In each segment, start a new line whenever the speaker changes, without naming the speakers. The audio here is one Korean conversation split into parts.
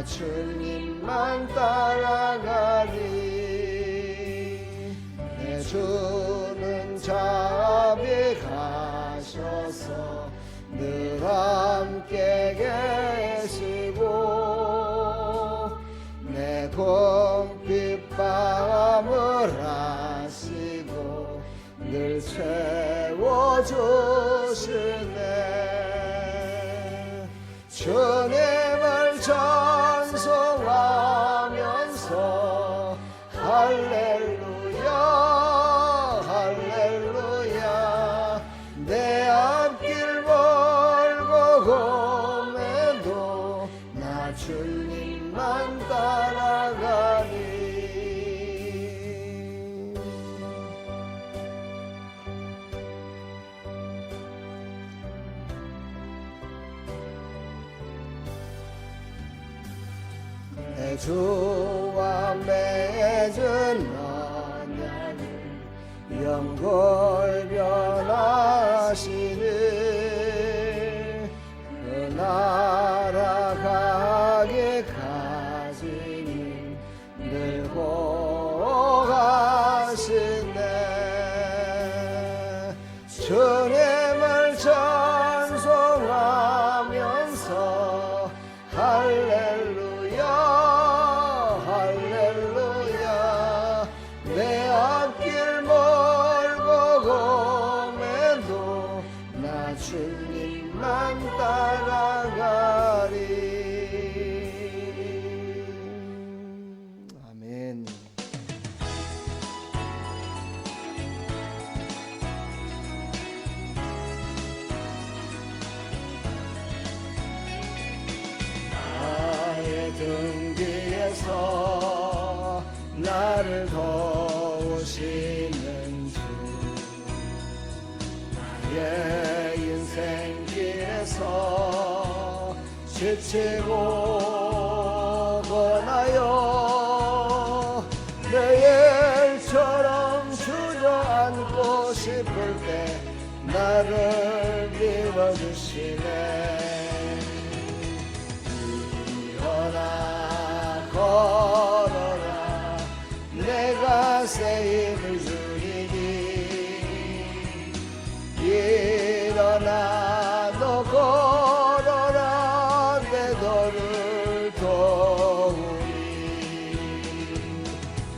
주님만 따라가리. 내 주는 자비 가셔서 늘 함께 계시고 내 궁핍함을 아시고 늘 채워주시네. 주님을 찬송하면서 할렐루야 할렐루야. 내 앞길 멀고 험해도 나 주님만 따라가리. 내 주와 맺은 언약을 영골 변하시니 그 나라 가기까지는 늘 보호하시네. 주님을 찬송하면서 할렐루야 할렐루야. 내 앞길 멀고 험해도 나 주님만 따라가리. 아멘. 나의 등 뒤에서 나를 도우시는 주, 나의 인생길에서 지치고 권하여 내 일처럼 주저앉고 싶을 때 나를 밀어주시네. 일어나 걸어라 내가 새 힘을 주리니. 일어나 너 걸어라 내 너를 도우리.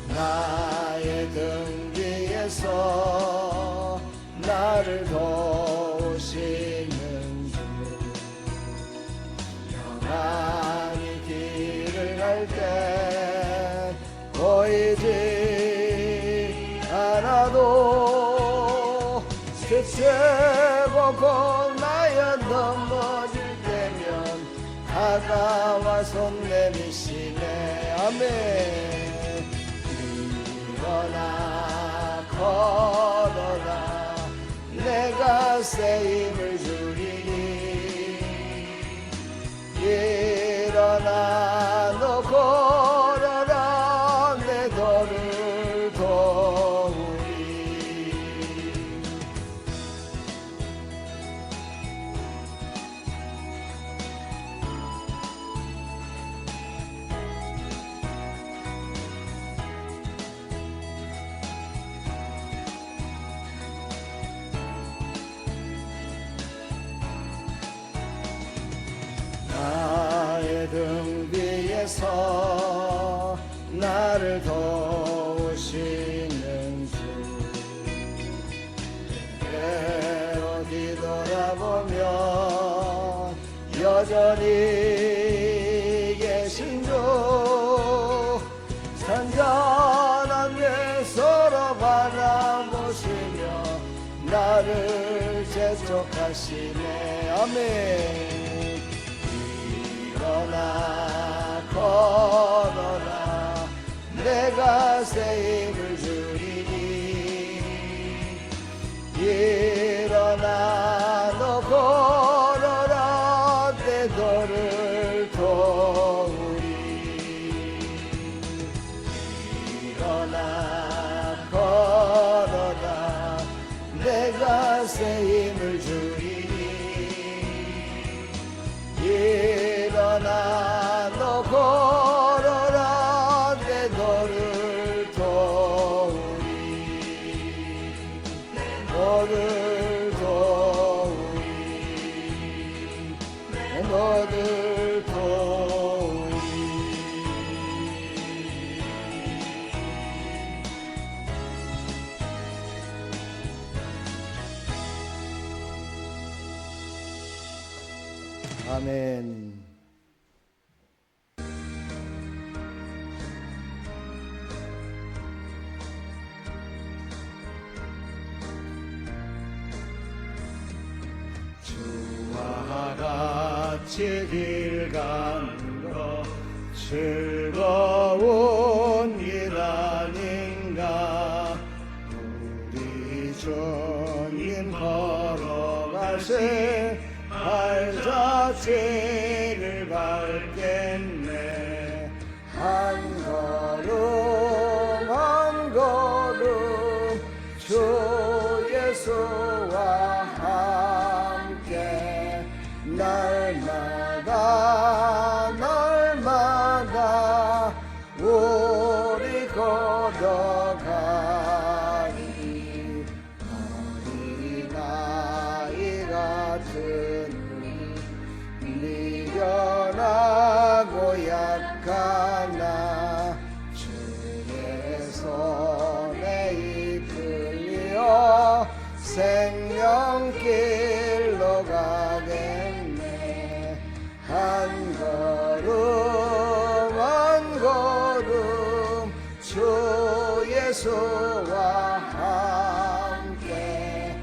나의 등 뒤에서 나를 도우시는 주, 평안히 길을 갈 때 보이지 않아도 지치고 나여 넘어질 때면 다가와 손 내미시네. 아멘. 일어나 걸어라 내가 새 힘을 주리니. 일어나 너 걸어라 내 너를 도우리. 나의 등 뒤에서 나를 도우시는 주, 때때로 뒤돌아보면 여전히 계신 주, 잔잔한 내 서로 바라보시며 나를 재촉하시네. 아멘. 일어나 걸어라 내가 새 힘을 주리니. 일어나 너 걸어라 내 너를 도우리. 일어나 걸어라 내가 새 힘을 주리니. 일어나 너 아멘. 주와 같이 길 가는 것 즐거운 일 아닌가. 우리 주님 걸어가신 발자취를 밟겠네. 한 걸음 한 걸음 주 예수와 함께 날마다 날마다 우리 걸어가리. 어린아이 같은 미련하고 약하나 주의 손에 이끌려 생명길로 가겠네. 한 걸음 한 걸음 주 예수와 함께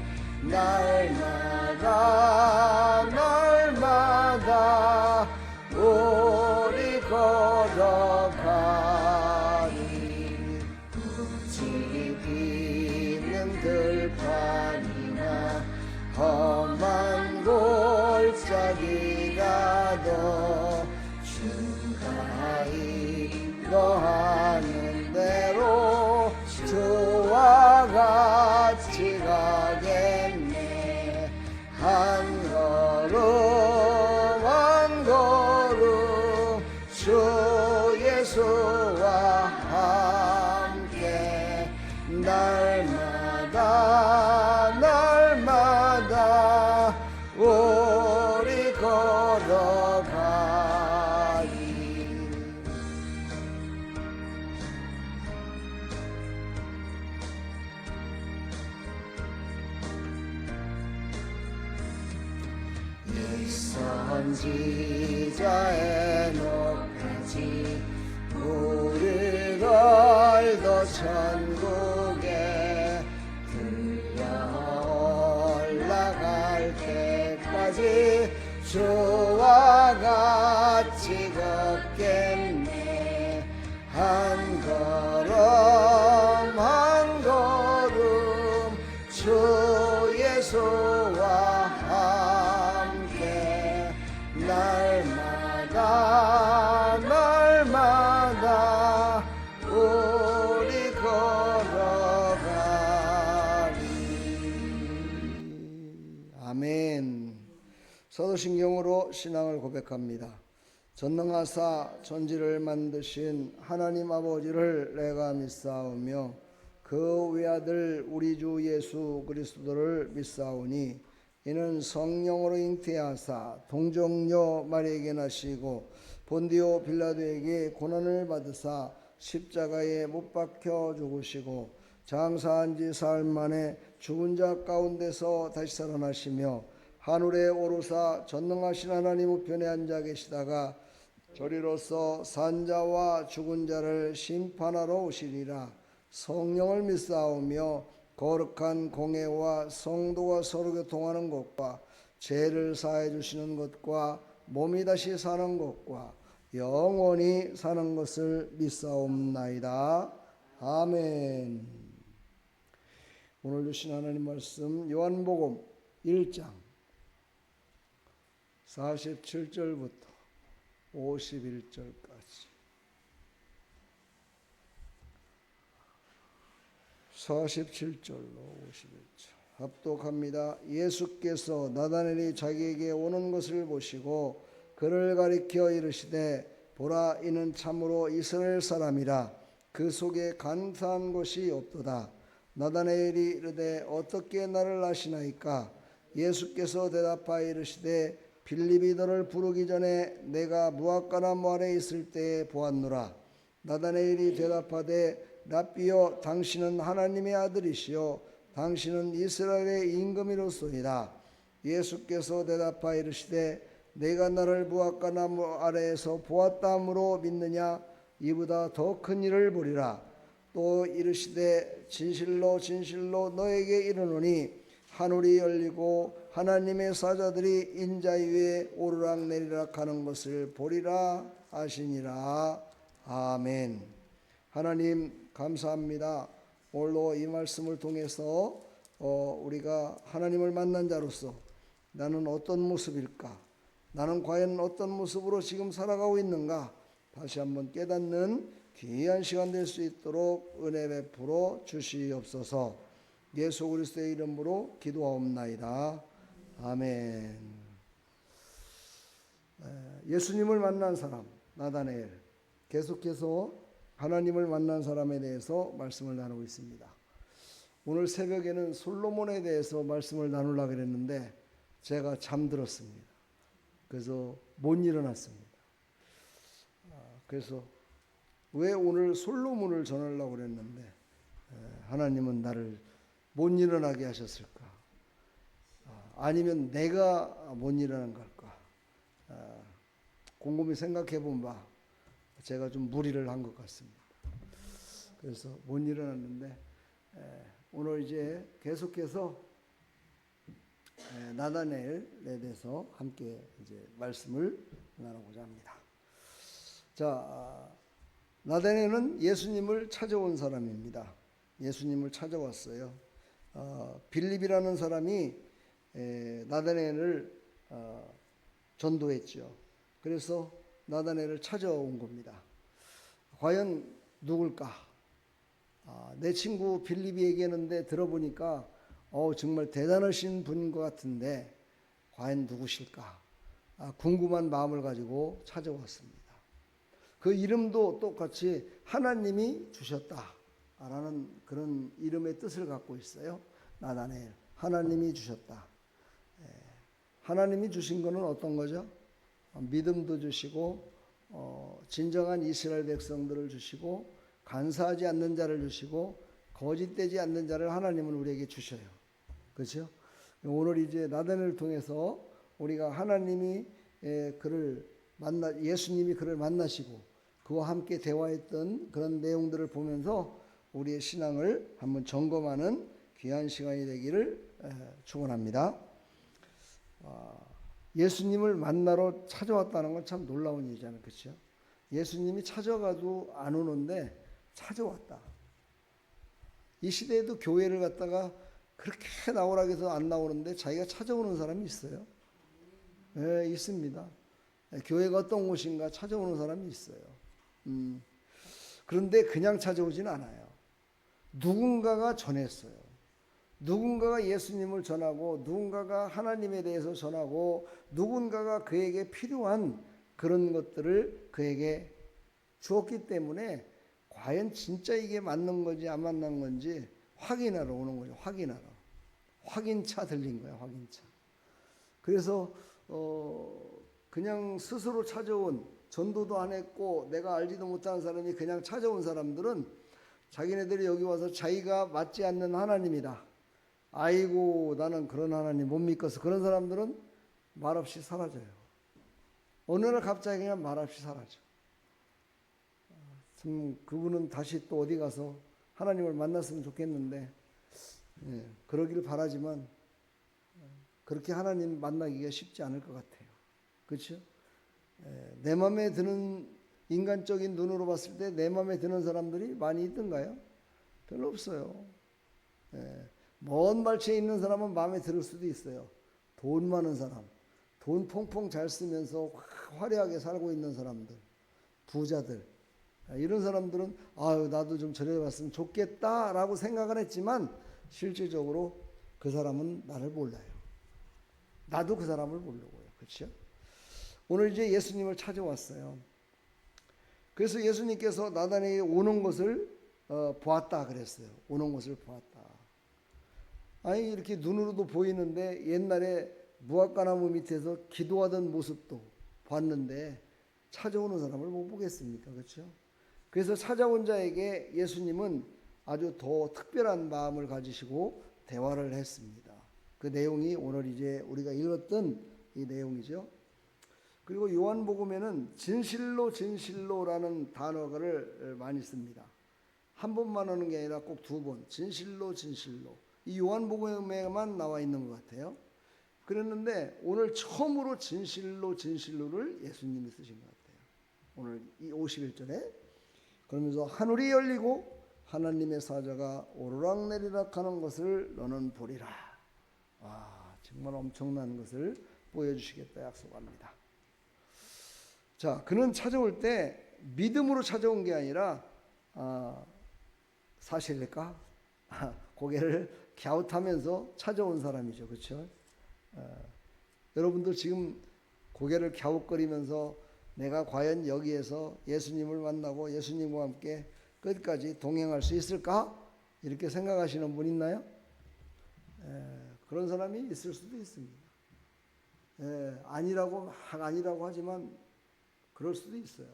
날마다 날마다 우리 걸어가리. 집 있는 들판이나 험한 골짜기라도 주가 인도하는 대로 주와 같이 가겠네. 한 걸음 한 걸음 주 예수와 함께 날마다 날마다 우리 걸어가리. 선지자의 높이지 우리 걸도 천국에 들려 올라갈 때까지 주와 같이 걷겠네. 한 걸음 한 걸음 주 예수와 함께 날마다 날마다 우리 걸어가리. 아멘. 사도신경으로 신앙을 고백합니다. 전능하사 천지를 만드신 하나님 아버지를 내가 믿사오며 그 외아들 우리 주 예수 그리스도를 믿사오니 이는 성령으로 잉태하사 동정녀 마리아에게 나시고 본디오 빌라도에게 고난을 받으사 십자가에 못 박혀 죽으시고 장사한 지 사흘 만에 죽은 자 가운데서 다시 살아나시며 하늘에 오르사 전능하신 하나님 우편에 앉아 계시다가 저리로서 산자와 죽은 자를 심판하러 오시리라. 성령을 믿사오며 거룩한 공회와 성도가 서로 교통하는 것과 죄를 사해 주시는 것과 몸이 다시 사는 것과 영원히 사는 것을 믿사옵나이다. 아멘. 오늘 주신 하나님 말씀 요한복음 1장 47절부터 51절까지 47절로 51절 합독합니다. 예수께서 나다넬이 자기에게 오는 것을 보시고 그를 가리켜 이르시되 보라 이는 참으로 이스라엘 사람이라 그 속에 간사한 것이 없도다. 나다넬이 이르되 어떻게 나를 아시나이까? 예수께서 대답하여 이르시되 빌립이 너를 부르기 전에 내가 무화과나무 아래 있을 때에 보았노라. 나다넬이 대답하되 랍비여 당신은 하나님의 아들이시요 당신은 이스라엘의 임금이로소이다. 예수께서 대답하여 이르시되 내가 나를 무화과 나무 아래에서 보았다 함으로 믿느냐? 이보다 더 큰 일을 보리라. 또 이르시되 진실로 진실로 너에게 이르노니 하늘이 열리고 하나님의 사자들이 인자 위에 오르락내리락 하는 것을 보리라 하시니라. 아멘. 하나님 감사합니다. 오늘도 이 말씀을 통해서 우리가 하나님을 만난 자로서 나는 어떤 모습일까? 나는 과연 어떤 모습으로 지금 살아가고 있는가? 다시 한번 깨닫는 귀한 시간 될 수 있도록 은혜 베풀어 주시옵소서. 예수 그리스도의 이름으로 기도하옵나이다. 아멘. 예수님을 만난 사람 나다나엘, 계속해서 하나님을 만난 사람에 대해서 말씀을 나누고 있습니다. 오늘 새벽에는 솔로몬에 대해서 말씀을 나누려고 했는데 제가 잠들었습니다. 그래서 못 일어났습니다. 그래서 왜 오늘 솔로몬을 전하려고 했는데 하나님은 나를 못 일어나게 하셨을까? 아니면 내가 못 일어난 걸까? 곰곰이 생각해 본 바 제가 좀 무리를 한 것 같습니다. 그래서 못 일어났는데 오늘 이제 계속해서 나다나엘에 대해서 함께 이제 말씀을 나누고자 합니다. 자, 나다나엘은 예수님을 찾아온 사람입니다. 예수님을 찾아왔어요. 빌립이라는 사람이 나다나엘을 전도했죠. 그래서 나다나엘을 찾아온 겁니다. 과연 누굴까? 내 친구 빌립이 얘기하는데 들어보니까 정말 대단하신 분인 것 같은데 과연 누구실까? 궁금한 마음을 가지고 찾아왔습니다. 그 이름도 똑같이 하나님이 주셨다라는 그런 이름의 뜻을 갖고 있어요. 나다나엘, 하나님이 주셨다. 하나님이 주신 것은 어떤 거죠? 믿음도 주시고 진정한 이스라엘 백성들을 주시고 간사하지 않는 자를 주시고 거짓되지 않는 자를 하나님은 우리에게 주셔요. 그렇죠? 오늘 이제 나다나엘을 통해서 우리가 하나님이 예수님이 그를 만나시고 그와 함께 대화했던 그런 내용들을 보면서 우리의 신앙을 한번 점검하는 귀한 시간이 되기를 축원합니다. 예수님을 만나러 찾아왔다는 건 참 놀라운 일이잖아요. 그렇죠? 예수님이 찾아가도 안 오는데 찾아왔다. 이 시대에도 교회를 갔다가 그렇게 나오라고 해서 안 나오는데 자기가 찾아오는 사람이 있어요. 네, 있습니다. 교회가 어떤 곳인가 찾아오는 사람이 있어요. 그런데 그냥 찾아오진 않아요. 누군가가 전했어요. 누군가가 예수님을 전하고 누군가가 하나님에 대해서 전하고 누군가가 그에게 필요한 그런 것들을 그에게 주었기 때문에 과연 진짜 이게 맞는 건지 안 맞는 건지 확인하러 오는 거죠. 확인하러. 확인차 들린 거예요. 확인차. 그래서 그냥 스스로 찾아온, 전도도 안 했고 내가 알지도 못하는 사람이 그냥 찾아온 사람들은 자기네들이 여기 와서 자기가 맞지 않는 하나님이다. 아이고 나는 그런 하나님 못 믿겠어. 그런 사람들은 말없이 사라져요. 어느 날 갑자기 그냥 말없이 사라져. 참 그분은 다시 또 어디 가서 하나님을 만났으면 좋겠는데 그러기를 바라지만 그렇게 하나님 만나기가 쉽지 않을 것 같아요. 그렇죠? 내 마음에 드는, 인간적인 눈으로 봤을 때 내 마음에 드는 사람들이 많이 있던가요? 별로 없어요. 먼 발치에 있는 사람은 마음에 들을 수도 있어요. 돈 많은 사람, 돈 펑펑 잘 쓰면서 화려하게 살고 있는 사람들, 부자들, 이런 사람들은 나도 좀 저래 봤으면 좋겠다라고 생각을 했지만 실질적으로 그 사람은 나를 몰라요. 나도 그 사람을 모르고요. 그렇죠? 오늘 이제 예수님을 찾아왔어요. 그래서 예수님께서 나다나엘이 오는 것을 보았다 그랬어요. 오는 것을 보았다. 아니 이렇게 눈으로도 보이는데 옛날에 무화과나무 밑에서 기도하던 모습도 봤는데 찾아오는 사람을 못 보겠습니까? 그렇죠? 그래서 찾아온 자에게 예수님은 아주 더 특별한 마음을 가지시고 대화를 했습니다. 그 내용이 오늘 이제 우리가 읽었던 이 내용이죠. 그리고 요한복음에는 진실로 진실로라는 단어를 많이 씁니다. 한 번만 하는 게 아니라 꼭 두 번. 진실로 진실로. 이 요한복음에만 나와 있는 것 같아요. 그랬는데 오늘 처음으로 진실로 진실로를 예수님이 쓰신 것 같아요. 오늘 이 51절에. 그러면서 하늘이 열리고 하나님의 사자가 오르락내리락 하는 것을 너는 보리라. 와, 정말 엄청난 것을 보여주시겠다 약속합니다. 자, 그는 찾아올 때 믿음으로 찾아온 게 아니라 사실일까? 고개를 갸웃하면서 찾아온 사람이죠. 그렇죠? 여러분들 지금 고개를 갸웃거리면서 내가 과연 여기에서 예수님을 만나고 예수님과 함께 끝까지 동행할 수 있을까? 이렇게 생각하시는 분 있나요? 그런 사람이 있을 수도 있습니다. 아니라고 하지만 그럴 수도 있어요.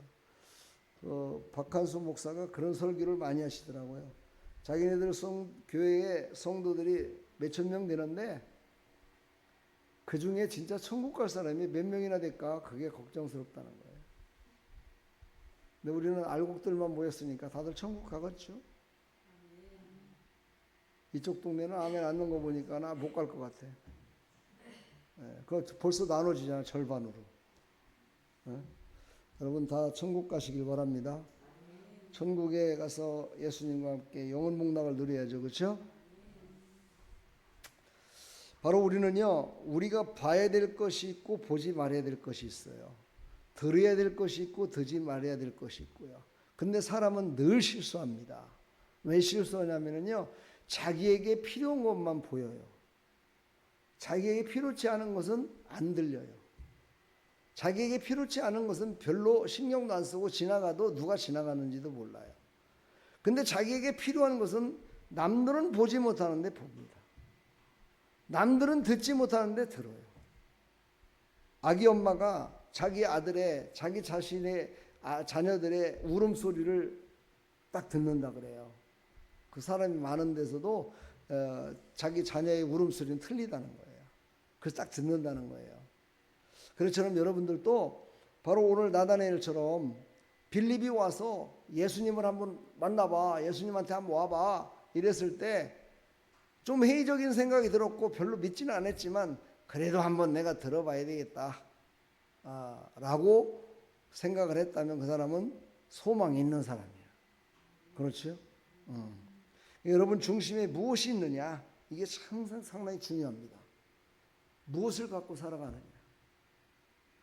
박한수 목사가 그런 설교를 많이 하시더라고요. 자기네들 교회의 성도들이 몇천 명 되는데 그 중에 진짜 천국 갈 사람이 몇 명이나 될까? 그게 걱정스럽다는 거예요. 근데 우리는 알곡들만 모였으니까 다들 천국 가겠죠? 이쪽 동네는 아멘 안 넣는 거 보니까 나 못 갈 것 같아. 그거 벌써 나눠지잖아, 절반으로. 여러분 다 천국 가시길 바랍니다. 천국에 가서 예수님과 함께 영원 복락을 누려야죠. 그렇죠? 바로 우리는요, 우리가 봐야 될 것이 있고 보지 말아야 될 것이 있어요. 들어야 될 것이 있고 듣지 말아야 될 것이 있고요. 근데 사람은 늘 실수합니다. 왜 실수하냐면요, 자기에게 필요한 것만 보여요. 자기에게 필요치 않은 것은 안 들려요. 자기에게 필요치 않은 것은 별로 신경도 안 쓰고 지나가도 누가 지나가는지도 몰라요. 근데 자기에게 필요한 것은 남들은 보지 못하는데 봅니다. 남들은 듣지 못하는데 들어요. 아기 엄마가 자기 아들의, 자기 자신의 자녀들의 울음소리를 딱 듣는다 그래요. 그 사람이 많은 데서도 자기 자녀의 울음소리는 틀리다는 거예요. 그래서 딱 듣는다는 거예요. 그렇처럼 여러분들도 바로 오늘 나다나엘처럼 빌립이 와서 예수님을 한번 만나봐, 예수님한테 한번 와봐 이랬을 때 좀 회의적인 생각이 들었고 별로 믿지는 않았지만 그래도 한번 내가 들어봐야 되겠다 라고 생각을 했다면 그 사람은 소망이 있는 사람이에요. 그렇죠? 여러분 중심에 무엇이 있느냐, 이게 상당히 중요합니다. 무엇을 갖고 살아가느냐.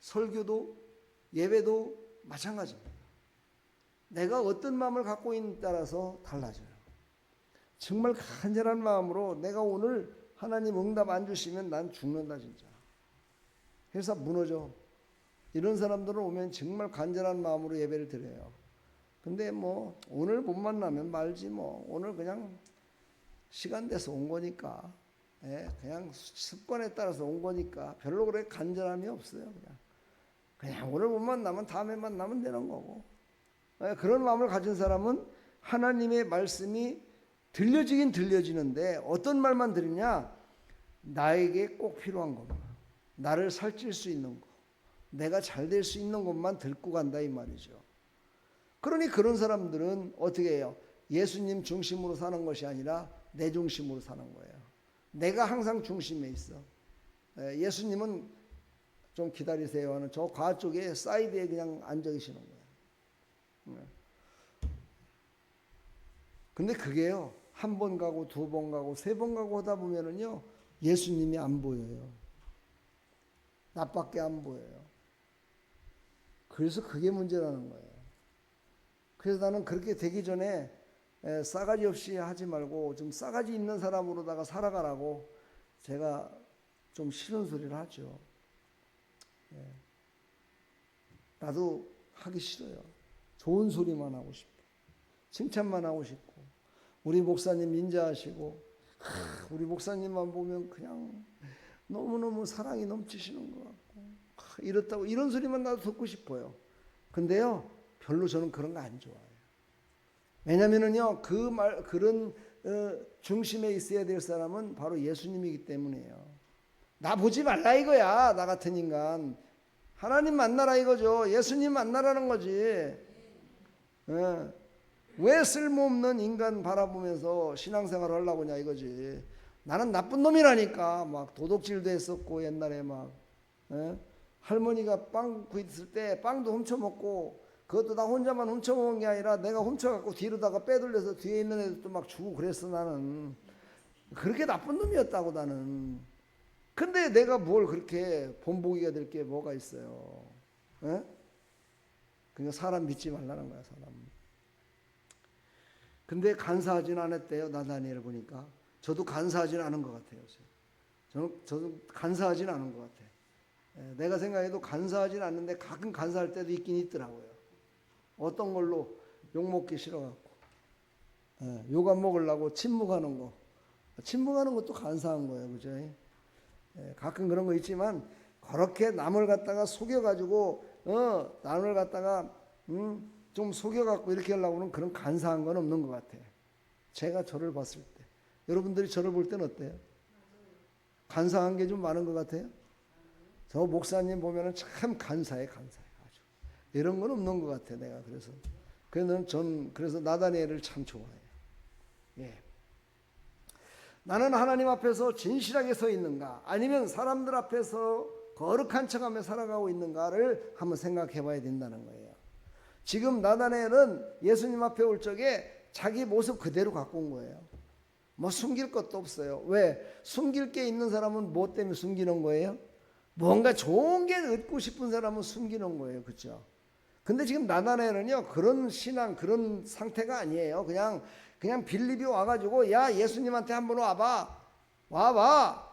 설교도 예배도 마찬가지입니다. 내가 어떤 마음을 갖고 있느냐에 따라서 달라져요. 정말 간절한 마음으로 내가 오늘 하나님 응답 안 주시면 난 죽는다 진짜. 회사 무너져. 이런 사람들은 오면 정말 간절한 마음으로 예배를 드려요. 근데 뭐 오늘 못 만나면 말지 뭐. 오늘 그냥 시간 돼서 온 거니까. 그냥 습관에 따라서 온 거니까 별로 그렇게 간절함이 없어요. 그냥 오늘 못 만나면 다음에 만나면 되는 거고. 그런 마음을 가진 사람은 하나님의 말씀이 들려지긴 들려지는데 어떤 말만 들으냐, 나에게 꼭 필요한 것만, 나를 살찔 수 있는 것, 내가 잘 될 수 있는 것만 듣고 간다 이 말이죠. 그러니 그런 사람들은 어떻게 해요? 예수님 중심으로 사는 것이 아니라 내 중심으로 사는 거예요. 내가 항상 중심에 있어. 예수님은 좀 기다리세요 하는 저 과 쪽에 사이드에 그냥 앉아 계시는 거예요. 근데 그게요, 한 번 가고 두 번 가고 세 번 가고 하다 보면은요, 예수님이 안 보여요. 나밖에 안 보여요. 그래서 그게 문제라는 거예요. 그래서 나는 그렇게 되기 전에 싸가지 없이 하지 말고 좀 싸가지 있는 사람으로다가 살아가라고 제가 좀 싫은 소리를 하죠. 나도 하기 싫어요. 좋은 소리만 하고 싶고 칭찬만 하고 싶고 우리 목사님 인자하시고 우리 목사님만 보면 그냥 너무너무 사랑이 넘치시는 것 같고 이렇다고 이런 소리만 나도 듣고 싶어요. 근데요, 별로 저는 그런 거 안 좋아해요. 왜냐면은요, 그런 중심에 있어야 될 사람은 바로 예수님이기 때문이에요. 나 보지 말라 이거야. 나 같은 인간 하나님 만나라 이거죠. 예수님 만나라는 거지. 예. 왜 쓸모없는 인간 바라보면서 신앙생활을 하려고 하냐 이거지. 나는 나쁜 놈이라니까. 막 도둑질도 했었고 옛날에 막 할머니가 빵 구했을 때 빵도 훔쳐먹고, 그것도 나 혼자만 훔쳐먹은 게 아니라 내가 훔쳐갖고 뒤로다가 빼돌려서 뒤에 있는 애들도 막 주고 그랬어. 나는 그렇게 나쁜 놈이었다고. 나는. 근데 내가 뭘 그렇게 본보기가 될 게 뭐가 있어요. 그러니까 사람 믿지 말라는 거야. 사람. 근데 간사하진 않았대요. 나다니엘을 보니까. 저도 간사하진 않은 것 같아요. 저도 간사하진 않은 것 같아요. 내가 생각해도 간사하진 않는데 가끔 간사할 때도 있긴 있더라고요. 어떤 걸로 욕먹기 싫어갖고, 욕 안 먹으려고 침묵하는 거. 침묵하는 것도 간사한 거예요. 그죠? 가끔 그런 거 있지만, 그렇게 남을 갖다가 속여가지고, 남을 갖다가, 좀 속여갖고 이렇게 하려고는 그런 간사한 건 없는 것 같아요. 제가 저를 봤을 때. 여러분들이 저를 볼 때는 어때요? 간사한 게 좀 많은 것 같아요? 저 목사님 보면은 참 간사해, 간사해. 아주. 이런 건 없는 것 같아, 내가. 그래서 나다니엘을 참 좋아해요. 예. 나는 하나님 앞에서 진실하게 서 있는가, 아니면 사람들 앞에서 거룩한 척하며 살아가고 있는가를 한번 생각해 봐야 된다는 거예요. 지금 나다니엘은 예수님 앞에 올 적에 자기 모습 그대로 갖고 온 거예요. 뭐 숨길 것도 없어요. 왜? 숨길 게 있는 사람은 뭐 때문에 숨기는 거예요? 뭔가 좋은 게 얻고 싶은 사람은 숨기는 거예요. 그렇죠? 근데 지금 나다니엘은요, 그런 신앙, 그런 상태가 아니에요. 그냥 빌립이 와가지고, 야, 예수님한테 한번 와봐.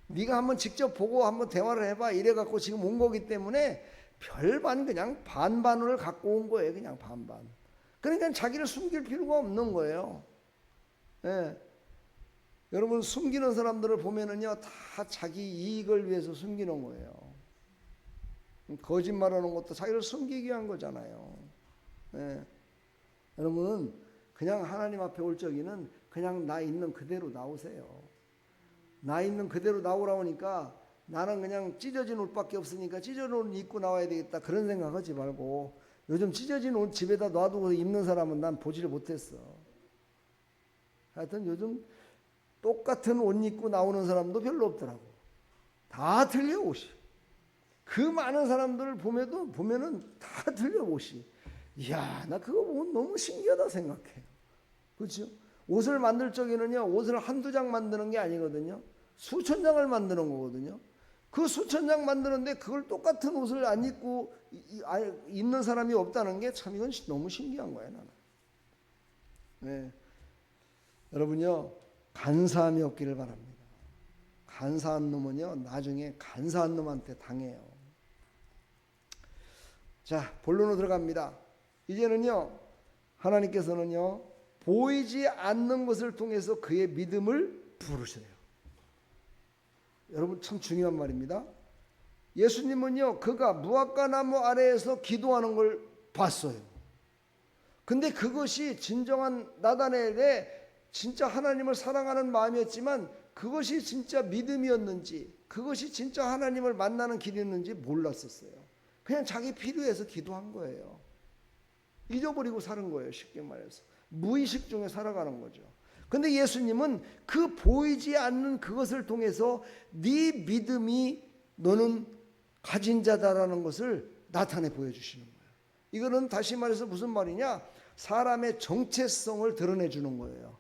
네가 한번 직접 보고 한번 대화를 해봐. 이래갖고 지금 온 거기 때문에 별반 그냥 반반을 갖고 온 거예요. 그냥 반반. 그러니까 자기를 숨길 필요가 없는 거예요. 예. 여러분, 숨기는 사람들을 보면은요, 다 자기 이익을 위해서 숨기는 거예요. 거짓말하는 것도 자기를 숨기기 위한 거잖아요. 예. 여러분, 그냥 하나님 앞에 올 적에는 그냥 나 있는 그대로 나오세요. 나 있는 그대로 나오라 오니까 나는 그냥 찢어진 옷밖에 없으니까 찢어진 옷 입고 나와야 되겠다, 그런 생각하지 말고, 요즘 찢어진 옷 집에다 놔두고 입는 사람은 난 보지를 못했어. 하여튼 요즘 똑같은 옷 입고 나오는 사람도 별로 없더라고. 다 틀려 옷이. 그 많은 사람들을 보면은 다 틀려 옷이. 이야, 나 그거 보면 너무 신기하다 생각해. 그렇죠? 옷을 만들 적에는요, 옷을 한두 장 만드는 게 아니거든요. 수천 장을 만드는 거거든요. 그 수천 장 만드는데 그걸 똑같은 옷을 안 입고 입는 사람이 없다는 게 참 이건 너무 신기한 거예요, 나는. 네. 여러분요, 간사함이 없기를 바랍니다. 간사한 놈은요, 나중에 간사한 놈한테 당해요. 자, 본론으로 들어갑니다. 이제는요, 하나님께서는요, 보이지 않는 것을 통해서 그의 믿음을 부르셔요. 여러분, 참 중요한 말입니다. 예수님은요, 그가 무화과 나무 아래에서 기도하는 걸 봤어요. 근데 그것이 진정한 나다니엘의 진짜 하나님을 사랑하는 마음이었지만, 그것이 진짜 믿음이었는지, 그것이 진짜 하나님을 만나는 길이었는지 몰랐었어요. 그냥 자기 필요해서 기도한 거예요. 잊어버리고 사는 거예요. 쉽게 말해서 무의식 중에 살아가는 거죠. 근데 예수님은 그 보이지 않는 그것을 통해서 네 믿음이 너는 가진 자다라는 것을 나타내 보여주시는 거예요. 이거는 다시 말해서 무슨 말이냐, 사람의 정체성을 드러내 주는 거예요.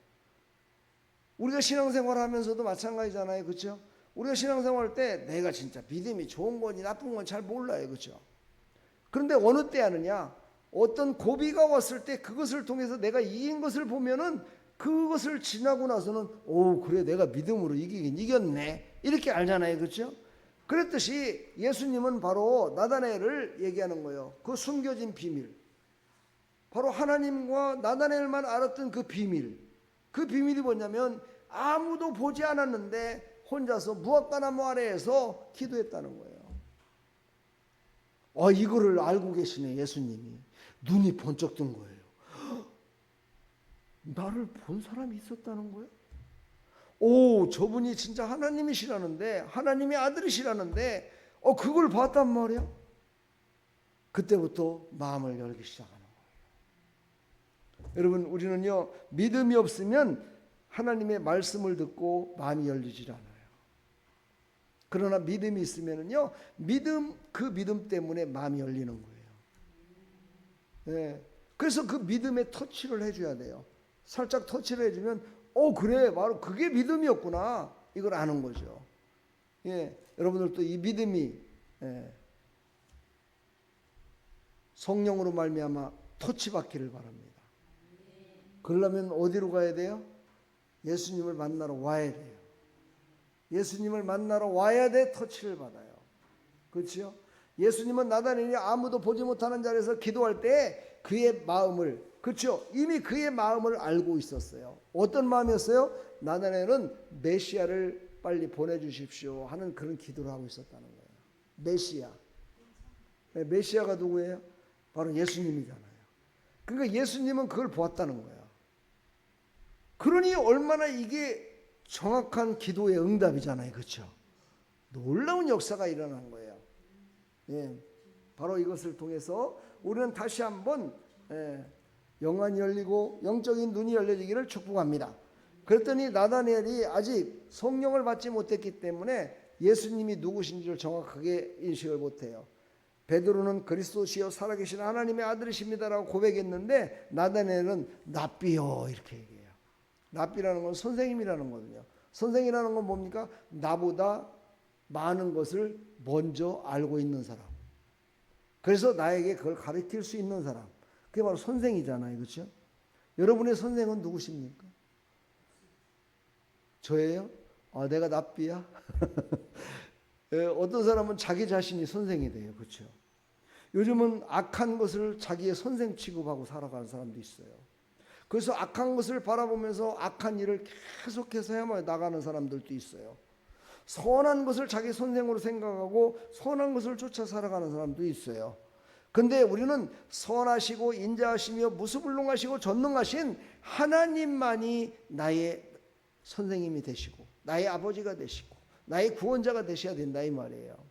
우리가 신앙생활 하면서도 마찬가지잖아요. 그렇죠? 우리가 신앙생활 할 때 내가 진짜 믿음이 좋은 건지 나쁜 건지 잘 몰라요. 그렇죠? 그런데 어느 때 하느냐, 어떤 고비가 왔을 때 그것을 통해서 내가 이긴 것을 보면은 그것을 지나고 나서는 오, 그래, 내가 믿음으로 이기긴 이겼네, 이렇게 알잖아요. 그렇죠? 그랬듯이 예수님은 바로 나다니엘을 얘기하는 거예요. 그 숨겨진 비밀, 바로 하나님과 나다니엘만 알았던 그 비밀, 그 비밀이 뭐냐면 아무도 보지 않았는데 혼자서 무화과 나무 아래에서 기도했다는 거예요. 이거를 알고 계시네. 예수님이 눈이 번쩍 뜬 거예요. 나를 본 사람이 있었다는 거예요. 오, 저분이 진짜 하나님이시라는데, 하나님의 아들이시라는데 그걸 봤단 말이야. 그때부터 마음을 열기 시작하는 거예요. 여러분, 우리는요, 믿음이 없으면 하나님의 말씀을 듣고 마음이 열리질 않아요. 그러나 믿음이 있으면은요, 그 믿음 때문에 마음이 열리는 거예요. 네. 그래서 그 믿음에 터치를 해줘야 돼요. 살짝 터치를 해주면, 그래, 바로 그게 믿음이었구나, 이걸 아는 거죠. 예, 여러분들도 이 믿음이 성령으로 말미암아 터치받기를 바랍니다. 그러려면 어디로 가야 돼요? 예수님을 만나러 와야 돼요. 예수님을 만나러 와야 돼 터치를 받아요. 그렇죠? 예수님은 나다나엘이 아무도 보지 못하는 자리에서 기도할 때 그의 마음을, 그렇죠? 이미 그의 마음을 알고 있었어요. 어떤 마음이었어요? 나다나엘은 메시아를 빨리 보내주십시오 하는 그런 기도를 하고 있었다는 거예요. 메시아. 메시아가 누구예요? 바로 예수님이잖아요. 그러니까 예수님은 그걸 보았다는 거예요. 그러니 얼마나 이게 정확한 기도의 응답이잖아요. 그렇죠? 놀라운 역사가 일어난 거예요. 예, 바로 이것을 통해서 우리는 다시 한번 영안이 열리고 영적인 눈이 열려지기를 축복합니다. 그랬더니 나다나엘이 아직 성령을 받지 못했기 때문에 예수님이 누구신지를 정확하게 인식을 못해요. 베드로는 그리스도시요 살아계신 하나님의 아들이십니다라고 고백했는데 나다나엘은 랍비요 이렇게 얘기해요. 랍비라는 건 선생님이라는 거거든요. 선생이라는 건 뭡니까? 나보다 많은 것을 먼저 알고 있는 사람. 그래서 나에게 그걸 가르칠 수 있는 사람. 그게 바로 선생이잖아요. 그렇죠? 여러분의 선생은 누구십니까? 저예요? 내가 랍비야? 어떤 사람은 자기 자신이 선생이 돼요. 그렇죠? 요즘은 악한 것을 자기의 선생 취급하고 살아가는 사람도 있어요. 그래서 악한 것을 바라보면서 악한 일을 계속해서 해 나가는 사람들도 있어요. 선한 것을 자기 선생으로 생각하고 선한 것을 쫓아 살아가는 사람도 있어요. 근데 우리는 선하시고 인자하시며 무수불능하시고 전능하신 하나님만이 나의 선생님이 되시고 나의 아버지가 되시고 나의 구원자가 되셔야 된다 이 말이에요.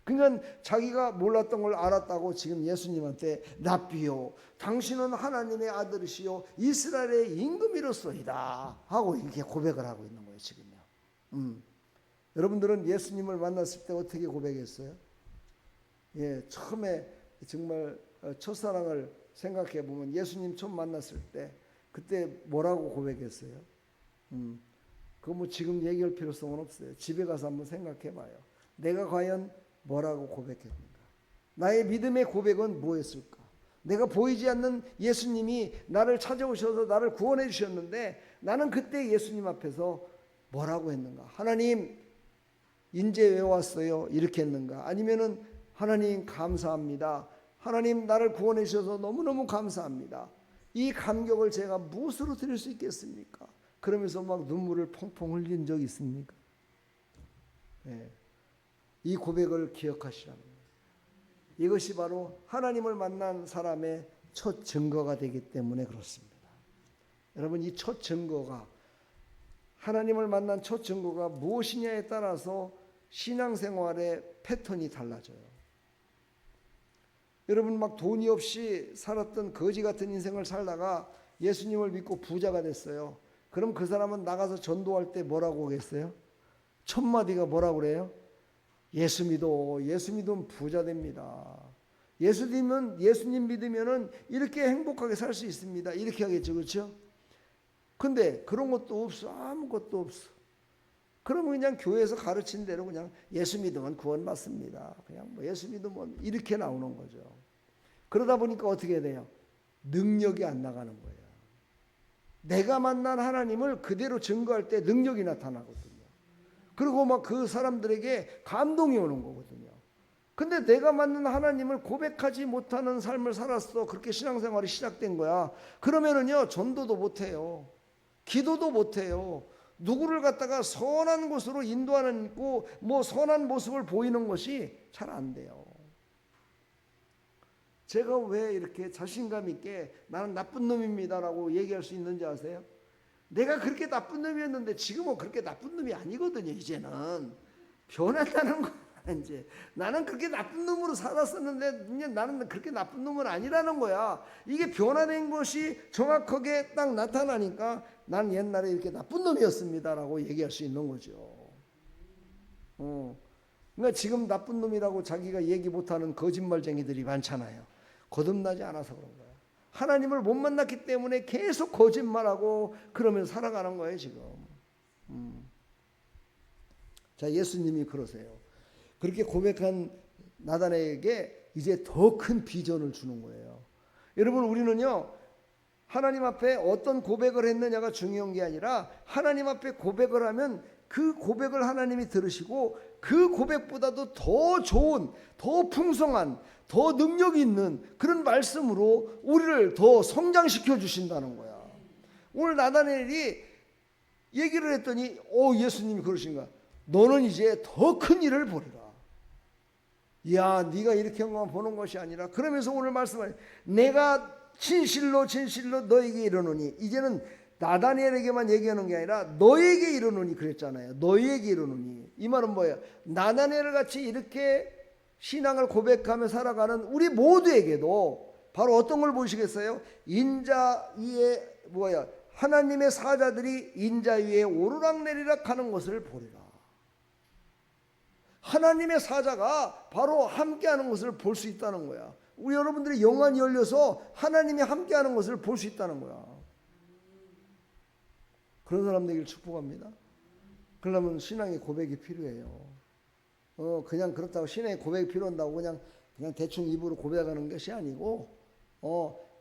그러니까 자기가 몰랐던 걸 알았다고 지금 예수님한테 랍비요 당신은 하나님의 아들이시요 이스라엘의 임금이로소이다 하고 이렇게 고백을 하고 있는 거예요 지금요. 여러분들은 예수님을 만났을 때 어떻게 고백했어요? 예, 처음에 정말 첫사랑을 생각해 보면 예수님 처음 만났을 때 그때 뭐라고 고백했어요? 그거 뭐 지금 얘기할 필요성은 없어요. 집에 가서 한번 생각해 봐요. 내가 과연 뭐라고 고백했는가? 나의 믿음의 고백은 뭐였을까? 내가 보이지 않는 예수님이 나를 찾아오셔서 나를 구원해 주셨는데 나는 그때 예수님 앞에서 뭐라고 했는가? 하나님 인제 왜 왔어요? 이렇게 했는가? 아니면은 하나님 감사합니다. 하나님 나를 구원해 주셔서 너무너무 감사합니다. 이 감격을 제가 무엇으로 드릴 수 있겠습니까? 그러면서 막 눈물을 펑펑 흘린 적이 있습니까? 네. 이 고백을 기억하시라는 거예요. 이것이 바로 하나님을 만난 사람의 첫 증거가 되기 때문에 그렇습니다. 여러분 이 첫 증거가 하나님을 만난 첫 증거가 무엇이냐에 따라서 신앙생활의 패턴이 달라져요. 여러분 막 돈이 없이 살았던 거지 같은 인생을 살다가 예수님을 믿고 부자가 됐어요. 그럼 그 사람은 나가서 전도할 때 뭐라고 하겠어요? 첫 마디가 뭐라고 그래요? 예수 믿으면 부자 됩니다. 예수님 믿으면은 이렇게 행복하게 살 수 있습니다. 이렇게 하겠죠. 그렇죠? 근데 그런 것도 없어. 아무것도 없어. 그러면 그냥 교회에서 가르친 대로 그냥 예수 믿으면 구원 받습니다. 그냥 뭐 예수 믿으면 이렇게 나오는 거죠. 그러다 보니까 어떻게 돼요? 능력이 안 나가는 거예요. 내가 만난 하나님을 그대로 증거할 때 능력이 나타나거든요. 그리고 막 그 사람들에게 감동이 오는 거거든요. 근데 내가 만난 하나님을 고백하지 못하는 삶을 살았어. 그렇게 신앙생활이 시작된 거야. 그러면은요, 전도도 못해요. 기도도 못해요. 누구를 갖다가 선한 곳으로 인도하는 거, 뭐 선한 모습을 보이는 것이 잘 안 돼요. 제가 왜 이렇게 자신감 있게 나는 나쁜 놈입니다라고 얘기할 수 있는지 아세요? 내가 그렇게 나쁜 놈이었는데 지금은 그렇게 나쁜 놈이 아니거든요. 이제는 변한다는 거. 이제 나는 그렇게 나쁜 놈으로 살았었는데 이제 나는 그렇게 나쁜 놈은 아니라는 거야. 이게 변화된 것이 정확하게 딱 나타나니까 난 옛날에 이렇게 나쁜 놈이었습니다라고 얘기할 수 있는 거죠. 그러니까 지금 나쁜 놈이라고 자기가 얘기 못하는 거짓말쟁이들이 많잖아요. 거듭나지 않아서 그런 거야. 하나님을 못 만났기 때문에 계속 거짓말하고 그러면서 살아가는 거예요 지금. 자, 예수님이 그러세요. 그렇게 고백한 나단에게 이제 더 큰 비전을 주는 거예요. 여러분, 우리는요 하나님 앞에 어떤 고백을 했느냐가 중요한 게 아니라 하나님 앞에 고백을 하면 그 고백을 하나님이 들으시고 그 고백보다도 더 좋은, 더 풍성한, 더 능력 있는 그런 말씀으로 우리를 더 성장시켜 주신다는 거야. 오늘 나다니엘이 얘기를 했더니 예수님이 그러신가? 너는 이제 더 큰 일을 보리라. 야, 네가 이렇게 한 것만 보는 것이 아니라, 그러면서 오늘 말씀을 내가 진실로 너에게 이르노니, 이제는 나다니엘에게만 얘기하는 게 아니라 너에게 이르노니 그랬잖아요. 너에게 이르노니. 이 말은 뭐예요? 나다니엘 같이 이렇게 신앙을 고백하며 살아가는 우리 모두에게도 바로 어떤 걸 보시겠어요? 인자 위에 하나님의 사자들이 인자 위에 오르락내리락 하는 것을 보리라. 하나님의 사자가 바로 함께하는 것을 볼 수 있다는 거야. 우리 여러분들의 영안이 열려서 하나님이 함께하는 것을 볼 수 있다는 거야. 그런 사람 되기를 축복합니다. 그러려면 신앙의 고백이 필요해요. 그냥 그렇다고 신앙의 고백이 필요한다고 그냥 대충 입으로 고백하는 것이 아니고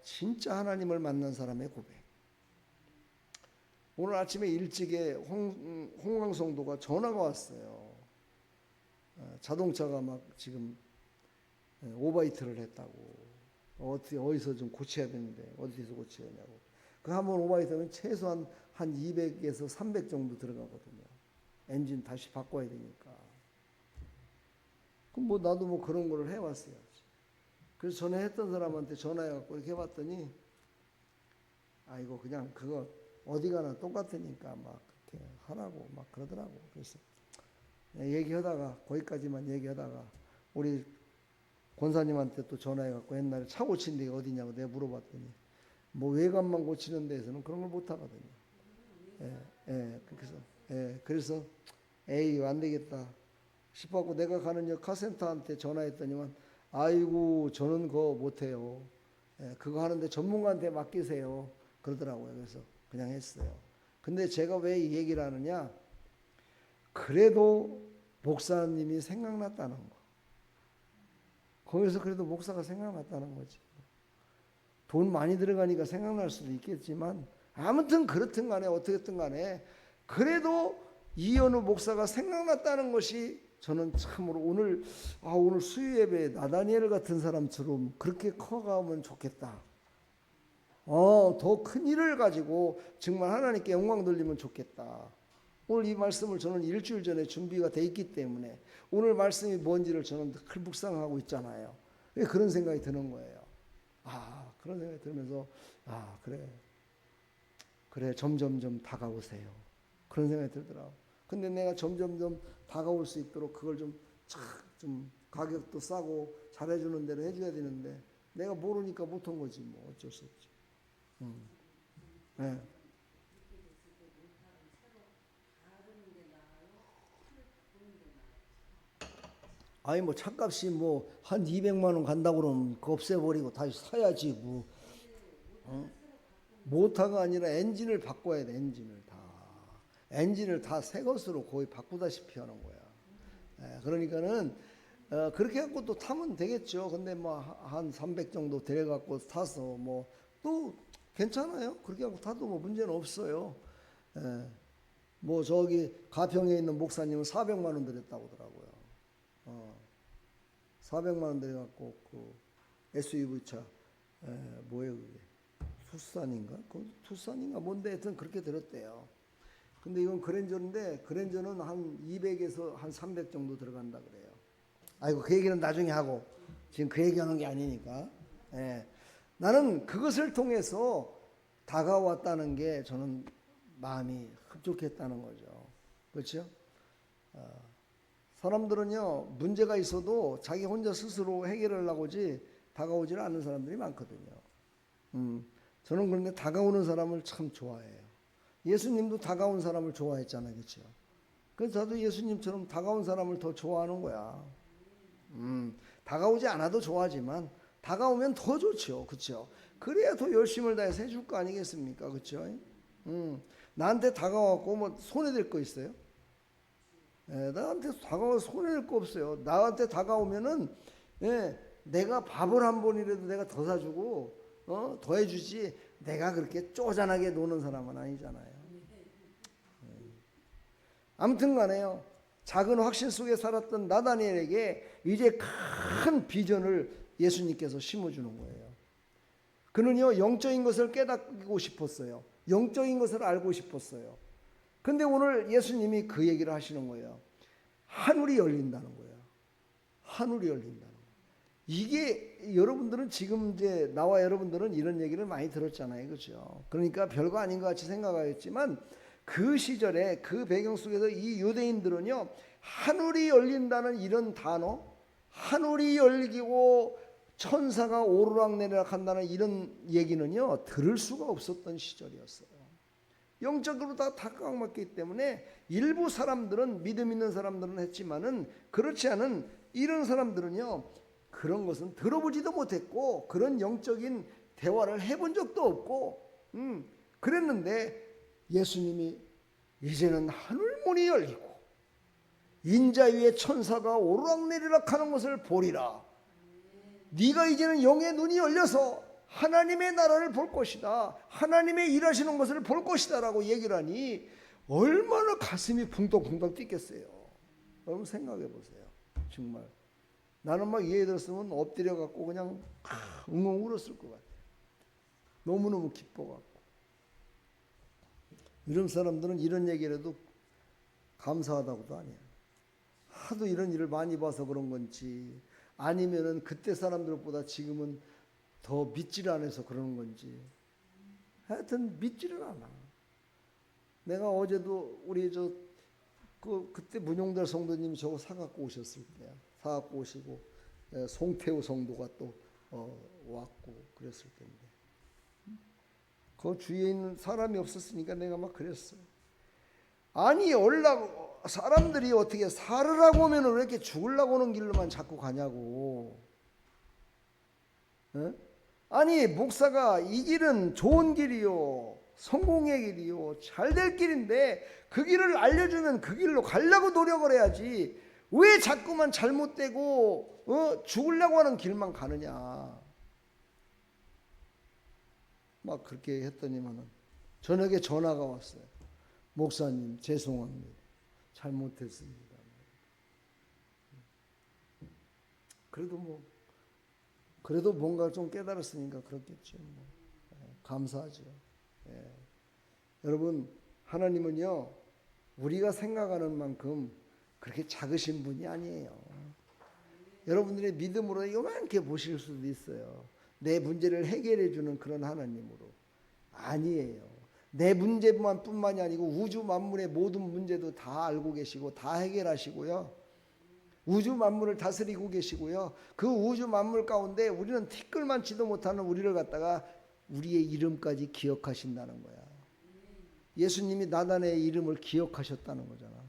진짜 하나님을 만난 사람의 고백. 오늘 아침에 일찍에 홍강성도가 전화가 왔어요. 자동차가 막 지금 오버히트를 했다고. 어디서 좀 고쳐야 되는데 어디서 고쳐야 되냐고. 그 한번 오버히트하면 최소한 한 200에서 300 정도 들어가거든요. 엔진 다시 바꿔야 되니까. 그럼 나도 그런 거를 해왔어요. 그래서 전에 했던 사람한테 전화해갖고 이렇게 해봤더니 이거 그냥 그거 어디 가나 똑같으니까 막 그렇게 하라고 막 그러더라고. 그래서 얘기하다가 거기까지만 얘기하다가 우리 권사님한테 또 전화해갖고 옛날에 차 고친 데가 어디냐고 내가 물어봤더니 외관만 고치는 데에서는 그런 걸 못 하거든요. 그래서 에이 안 되겠다 싶었고 내가 가는 여 카센터한테 전화했더니만 아이고 저는 그거 못해요. 그거 하는데 전문가한테 맡기세요. 그러더라고요. 그래서 그냥 했어요. 근데 제가 왜 이 얘기를 하느냐? 그래도 목사님이 생각났다는 거. 거기서 그래도 목사가 생각났다는 거지. 돈 많이 들어가니까 생각날 수도 있겠지만 아무튼 그렇든 간에 어떻게든 간에 그래도 이현우 목사가 생각났다는 것이 저는 참으로 오늘 수요 예배에 나다니엘 같은 사람처럼 그렇게 커가면 좋겠다. 더 큰 일을 가지고 정말 하나님께 영광 돌리면 좋겠다. 오늘 이 말씀을 저는 일주일 전에 준비가 돼 있기 때문에 오늘 말씀이 뭔지를 저는 늘 묵상하고 있잖아요. 그런 생각이 드는 거예요. 그런 생각이 들면서 그래 점점점 다가오세요. 그런 생각이 들더라고. 근데 내가 점점점 다가올 수 있도록 그걸 좀 가격도 싸고 잘해주는 대로 해줘야 되는데 내가 모르니까 못한 거지 어쩔 수 없지. 네. 차값이 한 200만 원 간다고 그러면 그거 없애버리고 다시 사야지 모터가 아니라 엔진을 바꿔야 돼. 엔진을 다 새 것으로 거의 바꾸다시피 하는 거야. 그러니까는 그렇게 갖고 또 타면 되겠죠. 근데 한 300 정도 데려갖고 타서 또 괜찮아요. 그렇게 갖고 타도 문제는 없어요. 저기 가평에 있는 목사님은 400만 원 들였다고 하더라고요. 400만 원 들여갖고 그 SUV 차 뭐예요 그게 투싼인가 뭔데 하여튼 그렇게 들었대요. 근데 이건 그랜저인데 그랜저는 한 200에서 한 300 정도 들어간다 그래요. 그 얘기는 나중에 하고 지금 그 얘기하는 게 아니니까. 나는 그것을 통해서 다가왔다는 게 저는 마음이 흡족했다는 거죠. 그렇죠? 사람들은요, 문제가 있어도 자기 혼자 스스로 해결하려고 하지 다가오지를 않는 사람들이 많거든요. 저는 그런데 다가오는 사람을 참 좋아해요. 예수님도 다가온 사람을 좋아했잖아요. 그렇죠? 그래서 저도 예수님처럼 다가온 사람을 더 좋아하는 거야. 다가오지 않아도 좋아하지만 다가오면 더 좋죠. 그렇죠? 그래야 더 열심을 다해서 해줄 거 아니겠습니까? 그렇죠? 나한테 다가와갖고 뭐 손해될 거 있어요? 나한테 다가와서 손해낼 거 없어요. 나한테 다가오면은 내가 밥을 한 번이라도 내가 더 사주고 더 해주지, 내가 그렇게 쪼잔하게 노는 사람은 아니잖아요. 아무튼 간에요, 작은 확신 속에 살았던 나다니엘에게 이제 큰 비전을 예수님께서 심어주는 거예요. 그는요, 영적인 것을 깨닫고 싶었어요. 영적인 것을 알고 싶었어요. 근데 오늘 예수님이 그 얘기를 하시는 거예요. 하늘이 열린다는 거예요. 하늘이 열린다는 거예요. 이게 여러분들은 지금 이제 나와 여러분들은 이런 얘기를 많이 들었잖아요. 그렇죠? 그러니까 별거 아닌 것 같이 생각하였지만 그 시절에 그 배경 속에서 이 유대인들은요, 하늘이 열린다는 이런 단어, 하늘이 열리고 천사가 오르락내리락 한다는 이런 얘기는요, 들을 수가 없었던 시절이었어요. 영적으로 다 각광받기 때문에 일부 사람들은, 믿음 있는 사람들은 했지만은 그렇지 않은 이런 사람들은요, 그런 것은 들어보지도 못했고 그런 영적인 대화를 해본 적도 없고 그랬는데 예수님이 이제는 하늘문이 열리고 인자 위에 천사가 오르락내리락 하는 것을 보리라. 네가 이제는 영의 눈이 열려서 하나님의 나라를 볼 것이다, 하나님의 일하시는 것을 볼 것이다 라고 얘기를 하니 얼마나 가슴이 붕덕붕덕 뛰겠어요. 여러분 생각해 보세요. 정말 나는 막 예에 들었으면 엎드려 갖고 그냥 웅웅 울었을 것 같아요. 너무너무 기뻐 갖고. 이런 사람들은 이런 얘기를 해도 감사하다고도 아니에요. 하도 이런 일을 많이 봐서 그런 건지, 아니면은 그때 사람들보다 지금은 더 믿지를 않아서 그러는 건지, 하여튼 믿지를 않아. 내가 어제도 우리 그때 문용달 성도님이 저거 사갖고 오셨을 때야. 사갖고 오시고 송태우 성도가 또 왔고 그랬을 텐데, 그 주위에 있는 사람이 없었으니까 내가 막 그랬어. 아니 사람들이 어떻게 살으라고 하면 왜 이렇게 죽으려고 오는 길로만 자꾸 가냐고. 아니 목사가 이 길은 좋은 길이요, 성공의 길이요, 잘될 길인데 그 길을 알려주면 그 길로 가려고 노력을 해야지 왜 자꾸만 잘못되고 죽으려고 하는 길만 가느냐. 막 그렇게 했더니만은 저녁에 전화가 왔어요. 목사님 죄송합니다, 잘못했습니다. 그래도 뭔가 좀 깨달았으니까 그렇겠죠. 감사하죠. 여러분, 하나님은요, 우리가 생각하는 만큼 그렇게 작으신 분이 아니에요. 여러분들의 믿음으로 요만하게 보실 수도 있어요. 내 문제를 해결해 주는 그런 하나님으로. 아니에요. 내 문제만 뿐만이 아니고 우주 만물의 모든 문제도 다 알고 계시고 다 해결하시고요. 우주 만물을 다스리고 계시고요. 그 우주 만물 가운데 우리는 티끌만치도 못하는 우리를 갖다가 우리의 이름까지 기억하신다는 거야. 예수님이 나단의 이름을 기억하셨다는 거잖아.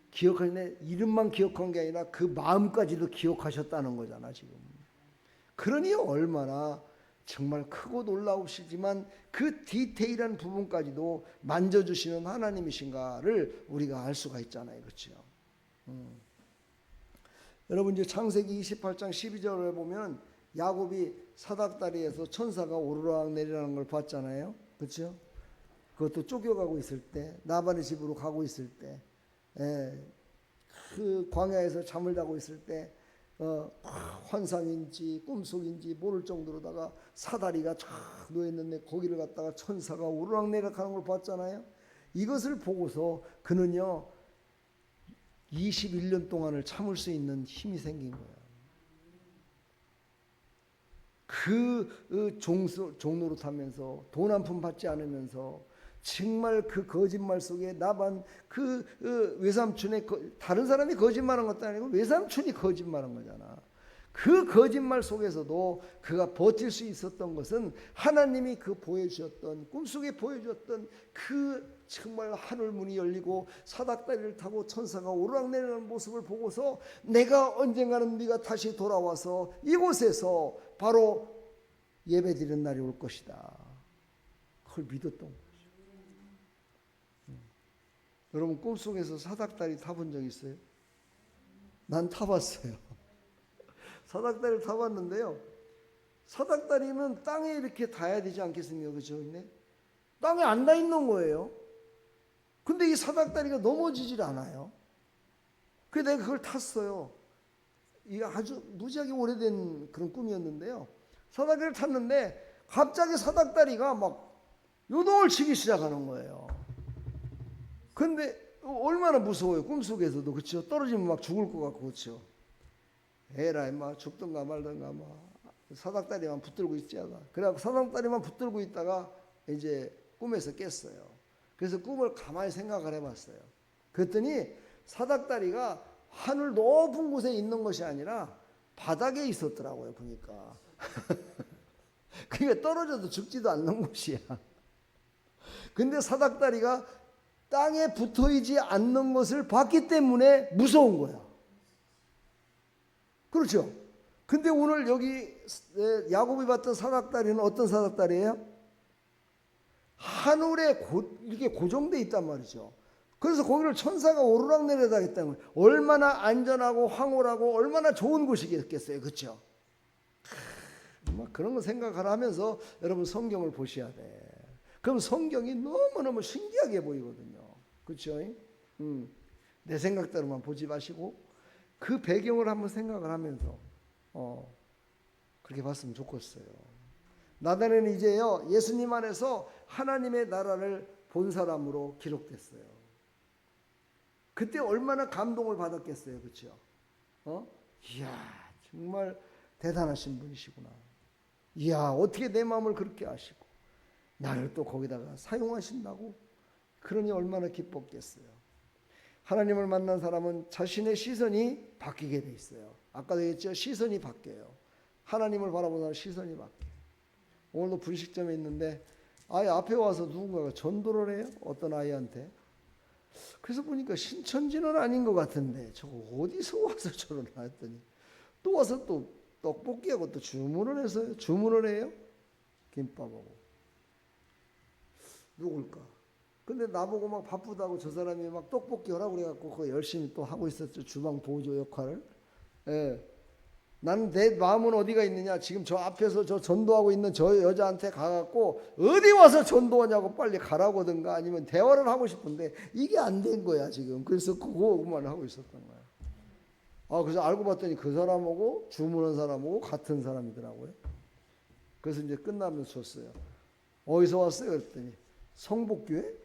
기억하는데 이름만 기억한 게 아니라 그 마음까지도 기억하셨다는 거잖아 지금. 그러니 얼마나 정말 크고 놀라우시지만 그 디테일한 부분까지도 만져주시는 하나님이신가를 우리가 알 수가 있잖아요. 그렇죠? 여러분 이제 창세기 28장 12절에 보면 야곱이 사닥다리에서 천사가 오르락 내리라는 걸 봤잖아요. 그렇죠? 그것도 쫓겨가고 있을 때, 나반의 집으로 가고 있을 때, 그 광야에서 잠을 자고 있을 때 환상인지 꿈속인지 모를 정도로다가 사다리가 쫙 놓여있는데 거기를 갖다가 천사가 오르락내리락 하는 걸 봤잖아요. 이것을 보고서 그는요 21년 동안을 참을 수 있는 힘이 생긴 거예요. 그 종로로 타면서 돈 한 푼 받지 않으면서 정말 그 거짓말 속에 나반 외삼촌의 다른 사람이 거짓말한 것도 아니고 외삼촌이 거짓말한 거잖아. 그 거짓말 속에서도 그가 버틸 수 있었던 것은 하나님이 그 보여주셨던 꿈속에 보여주셨던 그 정말 하늘 문이 열리고 사닥다리를 타고 천사가 오르락내리는 모습을 보고서 내가 언젠가는 네가 다시 돌아와서 이곳에서 바로 예배드리는 날이 올 것이다. 그걸 믿었던 거죠. 여러분 꿈속에서 사닥다리 타본 적 있어요? 난 타봤어요. 사닥다리를 타봤는데요. 사닥다리는 땅에 이렇게 닿아야 되지 않겠습니까? 그죠? 땅에 안 닿아 있는 거예요. 근데 이 사닥다리가 넘어지질 않아요. 그래서 내가 그걸 탔어요. 이게 아주 무지하게 오래된 그런 꿈이었는데요. 사닥다리를 탔는데 갑자기 사닥다리가 막 요동을 치기 시작하는 거예요. 근데 얼마나 무서워요. 꿈속에서도. 그렇죠? 떨어지면 막 죽을 것 같고. 그렇죠? 에라 임마 죽든가 말든가 사닥다리만 붙들고 있지야가. 그래갖고 사닥다리만 붙들고 있다가 이제 꿈에서 깼어요. 그래서 꿈을 가만히 생각을 해봤어요. 그랬더니 사닥다리가 하늘 높은 곳에 있는 것이 아니라 바닥에 있었더라고요. 보니까. 그러니까 떨어져도 죽지도 않는 곳이야. 근데 사닥다리가 땅에 붙어있지 않는 것을 봤기 때문에 무서운 거야. 그렇죠? 근데 오늘 여기 야곱이 봤던 사닥다리는 어떤 사닥다리예요? 하늘에 이렇게 고정되어 있단 말이죠. 그래서 거기를 천사가 오르락내리다 했다는 거예요. 얼마나 안전하고 황홀하고 얼마나 좋은 곳이겠어요. 그렇죠? 그런 거 생각을 하면서 여러분 성경을 보셔야 돼. 그럼 성경이 너무너무 신기하게 보이거든요. 그렇죠? 내 생각대로만 보지 마시고 그 배경을 한번 생각을 하면서 그렇게 봤으면 좋겠어요. 나단에는 이제요 예수님 안에서 하나님의 나라를 본 사람으로 기록됐어요. 그때 얼마나 감동을 받았겠어요. 그렇죠? 이야 정말 대단하신 분이시구나. 이야 어떻게 내 마음을 그렇게 아시고 나를 또 거기다가 사용하신다고. 그러니 얼마나 기뻤겠어요. 하나님을 만난 사람은 자신의 시선이 바뀌게 돼 있어요. 아까도 얘기했죠. 시선이 바뀌어요. 하나님을 바라보는 시선이 바뀌어요. 오늘도 분식점에 있는데 아예 앞에 와서 누군가가 전도를 해요. 어떤 아이한테. 그래서 보니까 신천지는 아닌 것 같은데 저거 어디서 와서 저러나 했더니 또 와서 또 떡볶이하고 또 주문을 해서요. 주문을 해요. 김밥하고. 누굴까? 근데 나보고 막 바쁘다고 저 사람이 막 떡볶이 하라고 그래갖고 그거 열심히 또 하고 있었죠. 주방 보조 역할을. 예. 나는 내 마음은 어디가 있느냐. 지금 저 앞에서 저 전도하고 있는 저 여자한테 가갖고 어디 와서 전도하냐고 빨리 가라고든가 아니면 대화를 하고 싶은데 이게 안 된 거야 지금. 그래서 그거만 하고 있었던 거야. 그래서 알고 봤더니 그 사람하고 주문한 사람하고 같은 사람이더라고요. 그래서 이제 끝나면서 줬어요. 어디서 왔어요? 그랬더니 성복교회?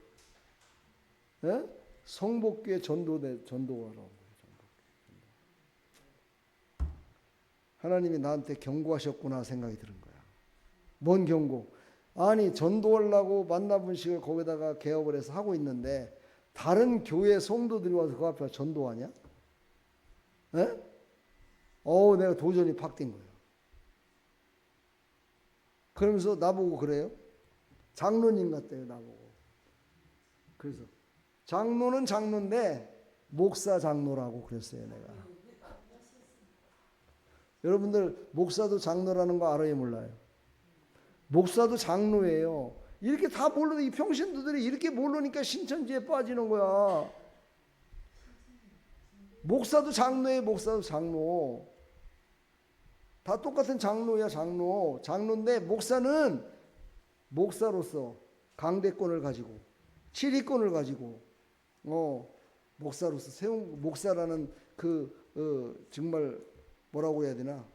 예? 성복교회 전도하라고. 하나님이 나한테 경고하셨구나 생각이 드는 거야. 뭔 경고? 아니 전도하려고 만나분식을 거기다가 개업을 해서 하고 있는데 다른 교회 성도들이 와서 그 앞에 전도하냐? 예? 내가 도전이 팍 뛴 거예요. 그러면서 나보고 그래요. 장로님 같대요 나보고. 그래서 장로는 장로인데 목사 장로라고 그랬어요 내가. 여러분들 목사도 장로라는 거 알아요 몰라요? 목사도 장로예요. 이렇게 다 모르는 이 평신도들이 이렇게 모르니까 신천지에 빠지는 거야. 목사도 장로예요. 목사도 장로. 다 똑같은 장로야 장로. 장로인데 목사는 목사로서 강대권을 가지고 치리권을 가지고 목사로서 세운 목사라는 정말 뭐라고 해야 되나?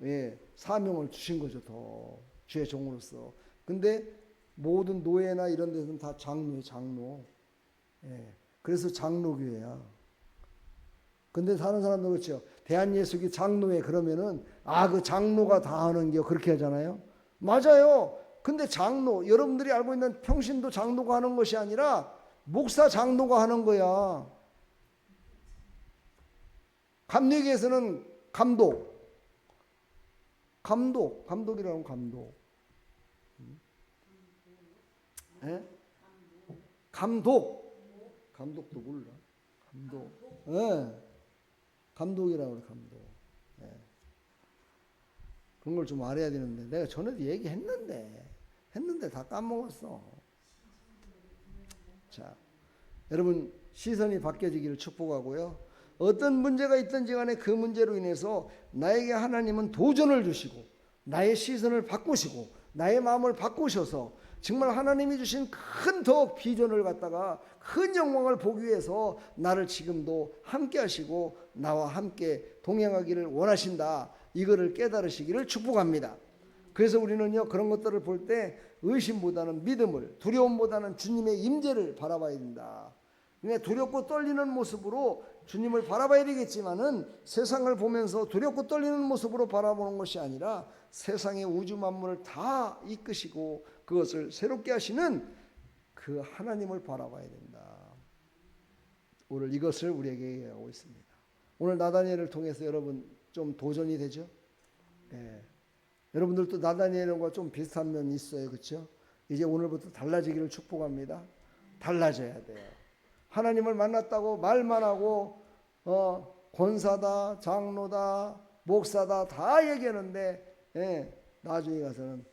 예, 사명을 주신 거죠. 더 주의 종으로서. 근데 모든 노예나 이런 데서는 다 장로예요. 장로. 예, 그래서 장로교회야. 근데 다른 사람도 그렇죠. 대한예수교 장로회 그러면은 그 장로가 다 하는 게 그렇게 하잖아요. 맞아요. 근데 장로, 여러분들이 알고 있는 평신도 장로가 하는 것이 아니라 목사 장로가 하는 거야. 감리교에서는 감독이라는 감독. 예? 감독도 몰라. 예. 감독이라고 그래, 감독. 예. 그런 걸 좀 알아야 되는데, 내가 전에도 얘기했는데 다 까먹었어. 자, 여러분 시선이 바뀌어지기를 축복하고요. 어떤 문제가 있든지 간에 그 문제로 인해서 나에게 하나님은 도전을 주시고 나의 시선을 바꾸시고 나의 마음을 바꾸셔서 정말 하나님이 주신 큰 더 비전을 갖다가 큰 영광을 보기 위해서 나를 지금도 함께 하시고 나와 함께 동행하기를 원하신다. 이거를 깨달으시기를 축복합니다. 그래서 우리는요, 그런 것들을 볼 때 의심보다는 믿음을, 두려움보다는 주님의 임재를 바라봐야 된다. 그러니까 두렵고 떨리는 모습으로 주님을 바라봐야 되겠지만은 세상을 보면서 두렵고 떨리는 모습으로 바라보는 것이 아니라 세상의 우주 만물을 다 이끄시고 그것을 새롭게 하시는 그 하나님을 바라봐야 된다. 오늘 이것을 우리에게 얘기하고 있습니다. 오늘 나다니엘을 통해서 여러분 좀 도전이 되죠? 네. 여러분들도 나다니엘과 좀 비슷한 면이 있어요. 그렇죠? 이제 오늘부터 달라지기를 축복합니다. 달라져야 돼요. 하나님을 만났다고 말만 하고 권사다, 장로다, 목사다 다 얘기하는데 나중에 가서는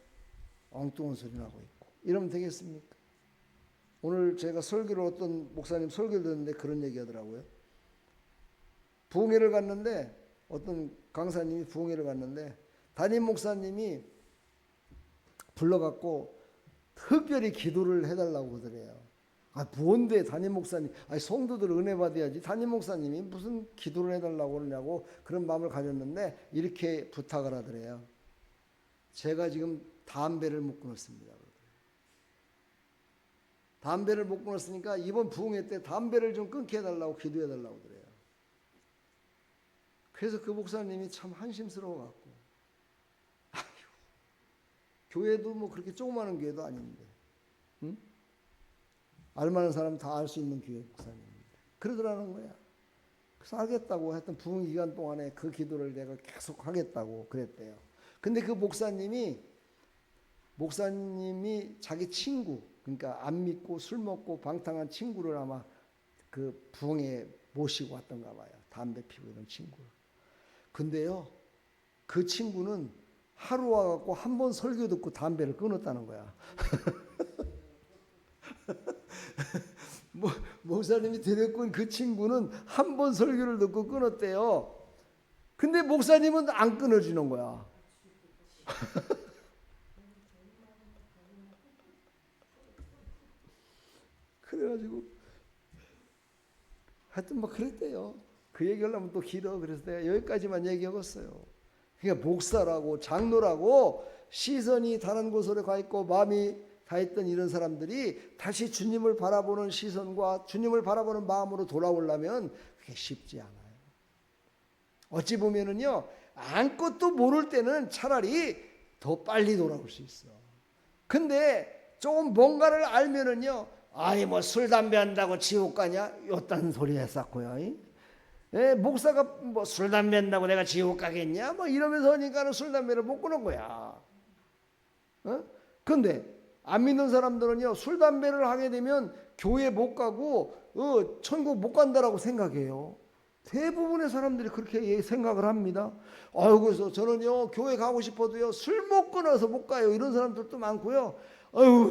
엉뚱한 소리 나고 있고 이러면 되겠습니까? 오늘 제가 설교를 어떤 목사님 설교를 듣는데 그런 얘기 하더라고요. 부흥회를 갔는데 어떤 강사님이 부흥회를 갔는데 담임 목사님이 불러갖고 특별히 기도를 해달라고 그러더래요. 뭔데 담임 목사님, 성도들 은혜 받아야지 담임 목사님이 무슨 기도를 해달라고 그러냐고 그런 마음을 가졌는데 이렇게 부탁을 하더래요. 제가 지금 담배를 못 끊었습니다. 담배를 못 끊었으니까 이번 부흥회 때 담배를 좀 끊게 해달라고 기도해달라고 그래요. 그래서 그 목사님이 참 한심스러워 갖고 교회도 뭐 그렇게 조그마한 교회도 아닌데 응? 알만한 사람 다 알 수 있는 교회 목사님인데 그러더라는 거야. 그래서 하겠다고 하여튼 부흥 기간 동안에 그 기도를 내가 계속 하겠다고 그랬대요. 근데 그 목사님이 자기 친구, 그러니까 안 믿고 술 먹고 방탕한 친구를 아마 그 부흥에 모시고 왔던가 봐요. 담배 피고 이런 친구를. 근데요, 그 친구는 하루 와갖고 한 번 설교 듣고 담배를 끊었다는 거야. 목사님이 데려온 그 친구는 한 번 설교를 듣고 끊었대요. 근데 목사님은 안 끊어지는 거야. 그래가지고 하여튼 뭐 그랬대요. 그 얘기하려면 또 길어. 그래서 내가 여기까지만 얘기하겠어요. 그러니까 목사라고 장로라고 시선이 다른 곳으로 가 있고 마음이 다 있던 이런 사람들이 다시 주님을 바라보는 시선과 주님을 바라보는 마음으로 돌아오려면 그게 쉽지 않아요. 어찌 보면은요, 아무것도 모를 때는 차라리 더 빨리 돌아올 수 있어. 근데 조금 뭔가를 알면은요, 뭐 술 담배 한다고 지옥 가냐? 요딴 소리 했었고요. 목사가 뭐 술 담배 한다고 내가 지옥 가겠냐? 뭐 이러면서 하니까는 술 담배를 못 끊은 거야. 근데 안 믿는 사람들은요, 술 담배를 하게 되면 교회 못 가고 천국 못 간다라고 생각해요. 대부분의 사람들이 그렇게 생각을 합니다. 그래서 저는요, 교회 가고 싶어도요, 술 못 끊어서 못 가요. 이런 사람들도 많고요.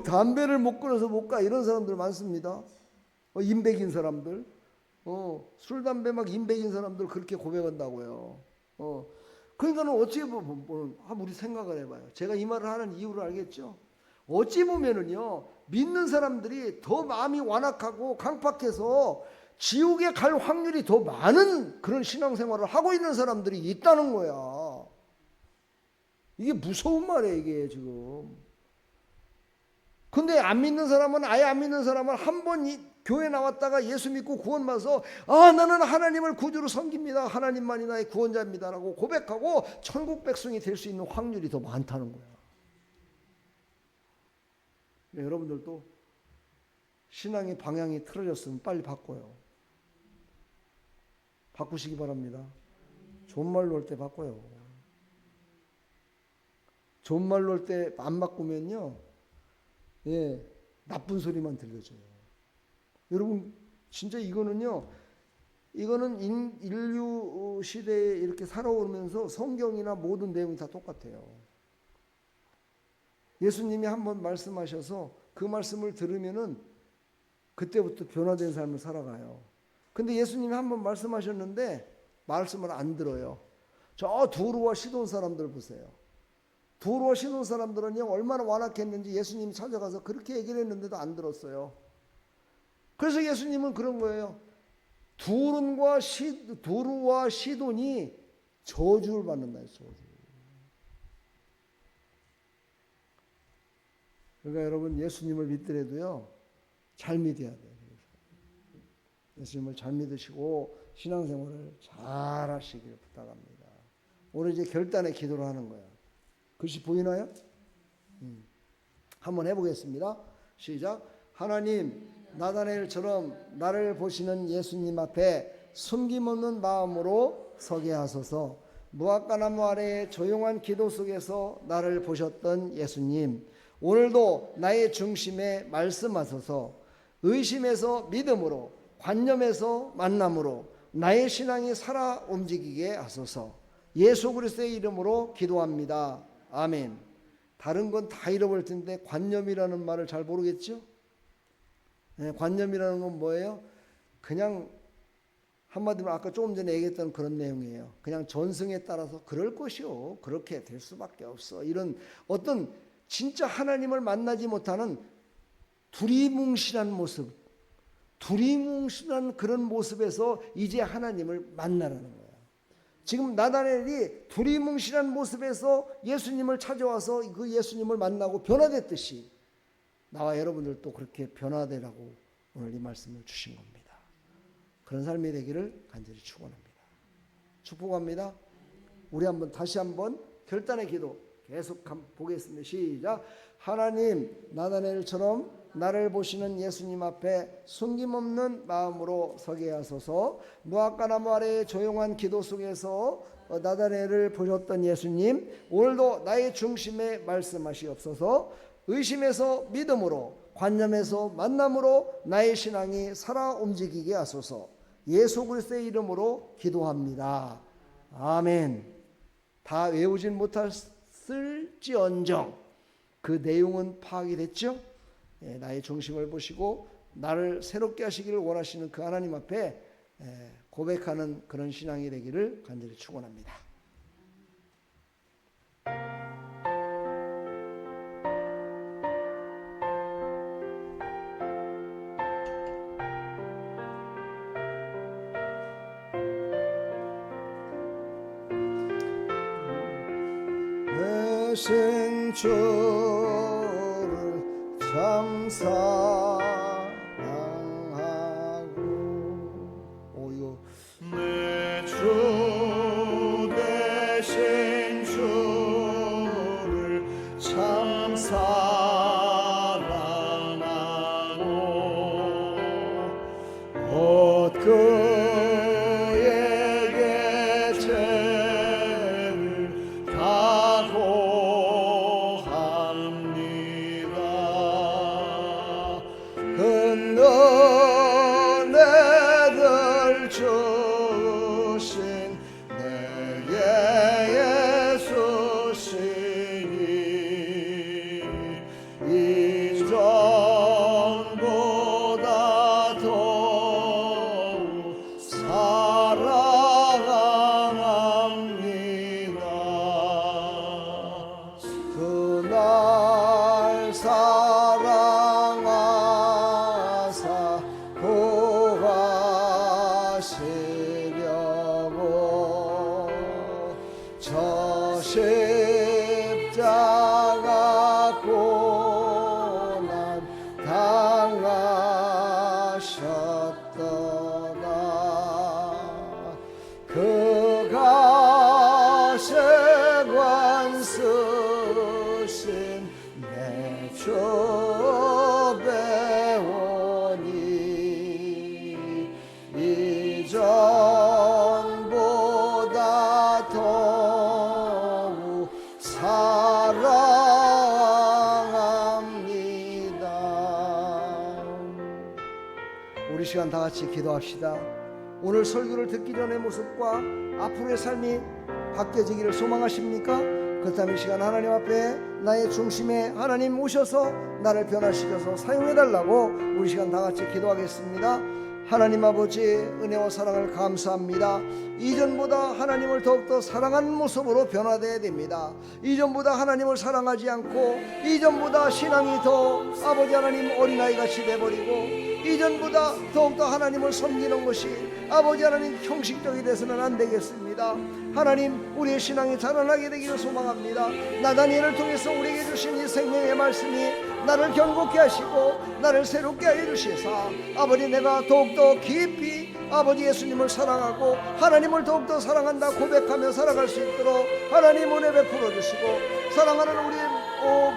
담배를 못 끊어서 못 가. 이런 사람들 많습니다. 인백인 사람들. 술, 담배 막 인백인 사람들 그렇게 고백한다고요. 그러니까는 어찌 보면, 우리 생각을 해봐요. 제가 이 말을 하는 이유를 알겠죠? 어찌 보면은요, 믿는 사람들이 더 마음이 완악하고 강팍해서 지옥에 갈 확률이 더 많은 그런 신앙생활을 하고 있는 사람들이 있다는 거야. 이게 무서운 말이에요, 이게 지금. 근데 안 믿는 사람은, 아예 안 믿는 사람은 한 번 교회 나왔다가 예수 믿고 구원받아서 나는 하나님을 구주로 섬깁니다. 하나님만이 나의 구원자입니다라고 고백하고 천국 백성이 될 수 있는 확률이 더 많다는 거야. 여러분들도 신앙의 방향이 틀어졌으면 빨리 바꿔요. 바꾸시기 바랍니다. 좋은 말로 할 때 바꿔요. 좋은 말로 할 때 안 바꾸면요, 나쁜 소리만 들려줘요. 여러분 진짜 이거는 인류 시대에 이렇게 살아오면서 성경이나 모든 내용이 다 똑같아요. 예수님이 한번 말씀하셔서 그 말씀을 들으면은 그때부터 변화된 삶을 살아가요. 근데 예수님이 한번 말씀하셨는데 말씀을 안 들어요. 저 두루와 시돈 사람들 보세요. 두루와 시돈 사람들은요, 얼마나 완악했는지 예수님이 찾아가서 그렇게 얘기를 했는데도 안 들었어요. 그래서 예수님은 그런 거예요. 두루와 시돈이 저주를 받는다. 저주. 그러니까 여러분 예수님을 믿더라도요, 잘 믿어야 돼요. 예수님을 잘 믿으시고 신앙생활을 잘 하시길 부탁합니다. 오늘 이제 결단의 기도를 하는 거예요. 글씨 보이나요? 한번 해보겠습니다. 시작. 하나님, 나다나엘처럼 나를 보시는 예수님 앞에 숨김없는 마음으로 서게 하소서. 무화과나무 아래의 조용한 기도 속에서 나를 보셨던 예수님, 오늘도 나의 중심에 말씀하소서. 의심에서 믿음으로, 관념에서 만남으로 나의 신앙이 살아 움직이게 하소서. 예수 그리스도의 이름으로 기도합니다. 아멘. 다른 건 다 잃어버릴 텐데 관념이라는 말을 잘 모르겠죠? 관념이라는 건 뭐예요? 그냥 한마디로 아까 조금 전에 얘기했던 그런 내용이에요. 그냥 전승에 따라서 그럴 것이요, 그렇게 될 수밖에 없어, 이런 어떤 진짜 하나님을 만나지 못하는 두리뭉실한 모습, 두리뭉실한 그런 모습에서 이제 하나님을 만나라는 거예요. 지금 나다나엘이 두리뭉실한 모습에서 예수님을 찾아와서 그 예수님을 만나고 변화됐듯이 나와 여러분들도 그렇게 변화되라고 오늘 이 말씀을 주신 겁니다. 그런 삶이 되기를 간절히 축원합니다. 축복합니다. 우리 다시 한번 결단의 기도 계속 보겠습니다. 시작. 하나님, 나다나엘처럼 나를 보시는 예수님 앞에 숨김없는 마음으로 서게 하소서. 무화과나무 아래의 조용한 기도 속에서 나다나엘을 보셨던 예수님, 오늘도 나의 중심에 말씀하시옵소서. 의심에서 믿음으로, 관념에서 만남으로 나의 신앙이 살아 움직이게 하소서. 예수 그리스도의 이름으로 기도합니다. 아멘. 다 외우진 못했을지언정 그 내용은 파악이 됐죠? 나의 중심을 보시고 나를 새롭게 하시기를 원하시는 그 하나님 앞에 고백하는 그런 신앙이 되기를 간절히 축원합니다. 되신 주를 참 사랑하고 이거 내 주 되신 주를 참 사랑하고 그에게 죄를 다 고합니다. 은혜를 주신 내게 예수시니 이전보다 더욱 사랑합니다. 그날 사랑하사 구하시려고 저 십자가 고난 당하셨도다. 그가 세관 쓰신 내 주 우리 시간 다 같이 기도합시다. 오늘 설교를 듣기 전의 모습과 앞으로의 삶이 바뀌어지기를 소망하십니까? 그렇다면 이 시간 하나님 앞에 나의 중심에 하나님 오셔서 나를 변화시켜서 사용해달라고 우리 시간 다 같이 기도하겠습니다. 하나님 아버지, 은혜와 사랑을 감사합니다. 이전보다 하나님을 더욱더 사랑하는 모습으로 변화되어야 됩니다. 이전보다 하나님을 사랑하지 않고, 이전보다 신앙이 더 아버지 하나님 어린아이같이 돼버리고, 이전보다 더욱더 하나님을 섬기는 것이 아버지 하나님 형식적이 돼서는 안 되겠습니다. 하나님, 우리의 신앙이 자라나게 되기를 소망합니다. 나다니엘을 통해서 우리에게 주신 이 생명의 말씀이 나를 견고케 하시고 나를 새롭게 하여 주시사 아버지, 내가 더욱더 깊이 아버지 예수님을 사랑하고 하나님을 더욱더 사랑한다 고백하며 살아갈 수 있도록 하나님 은혜 베풀어 주시고, 사랑하는 우리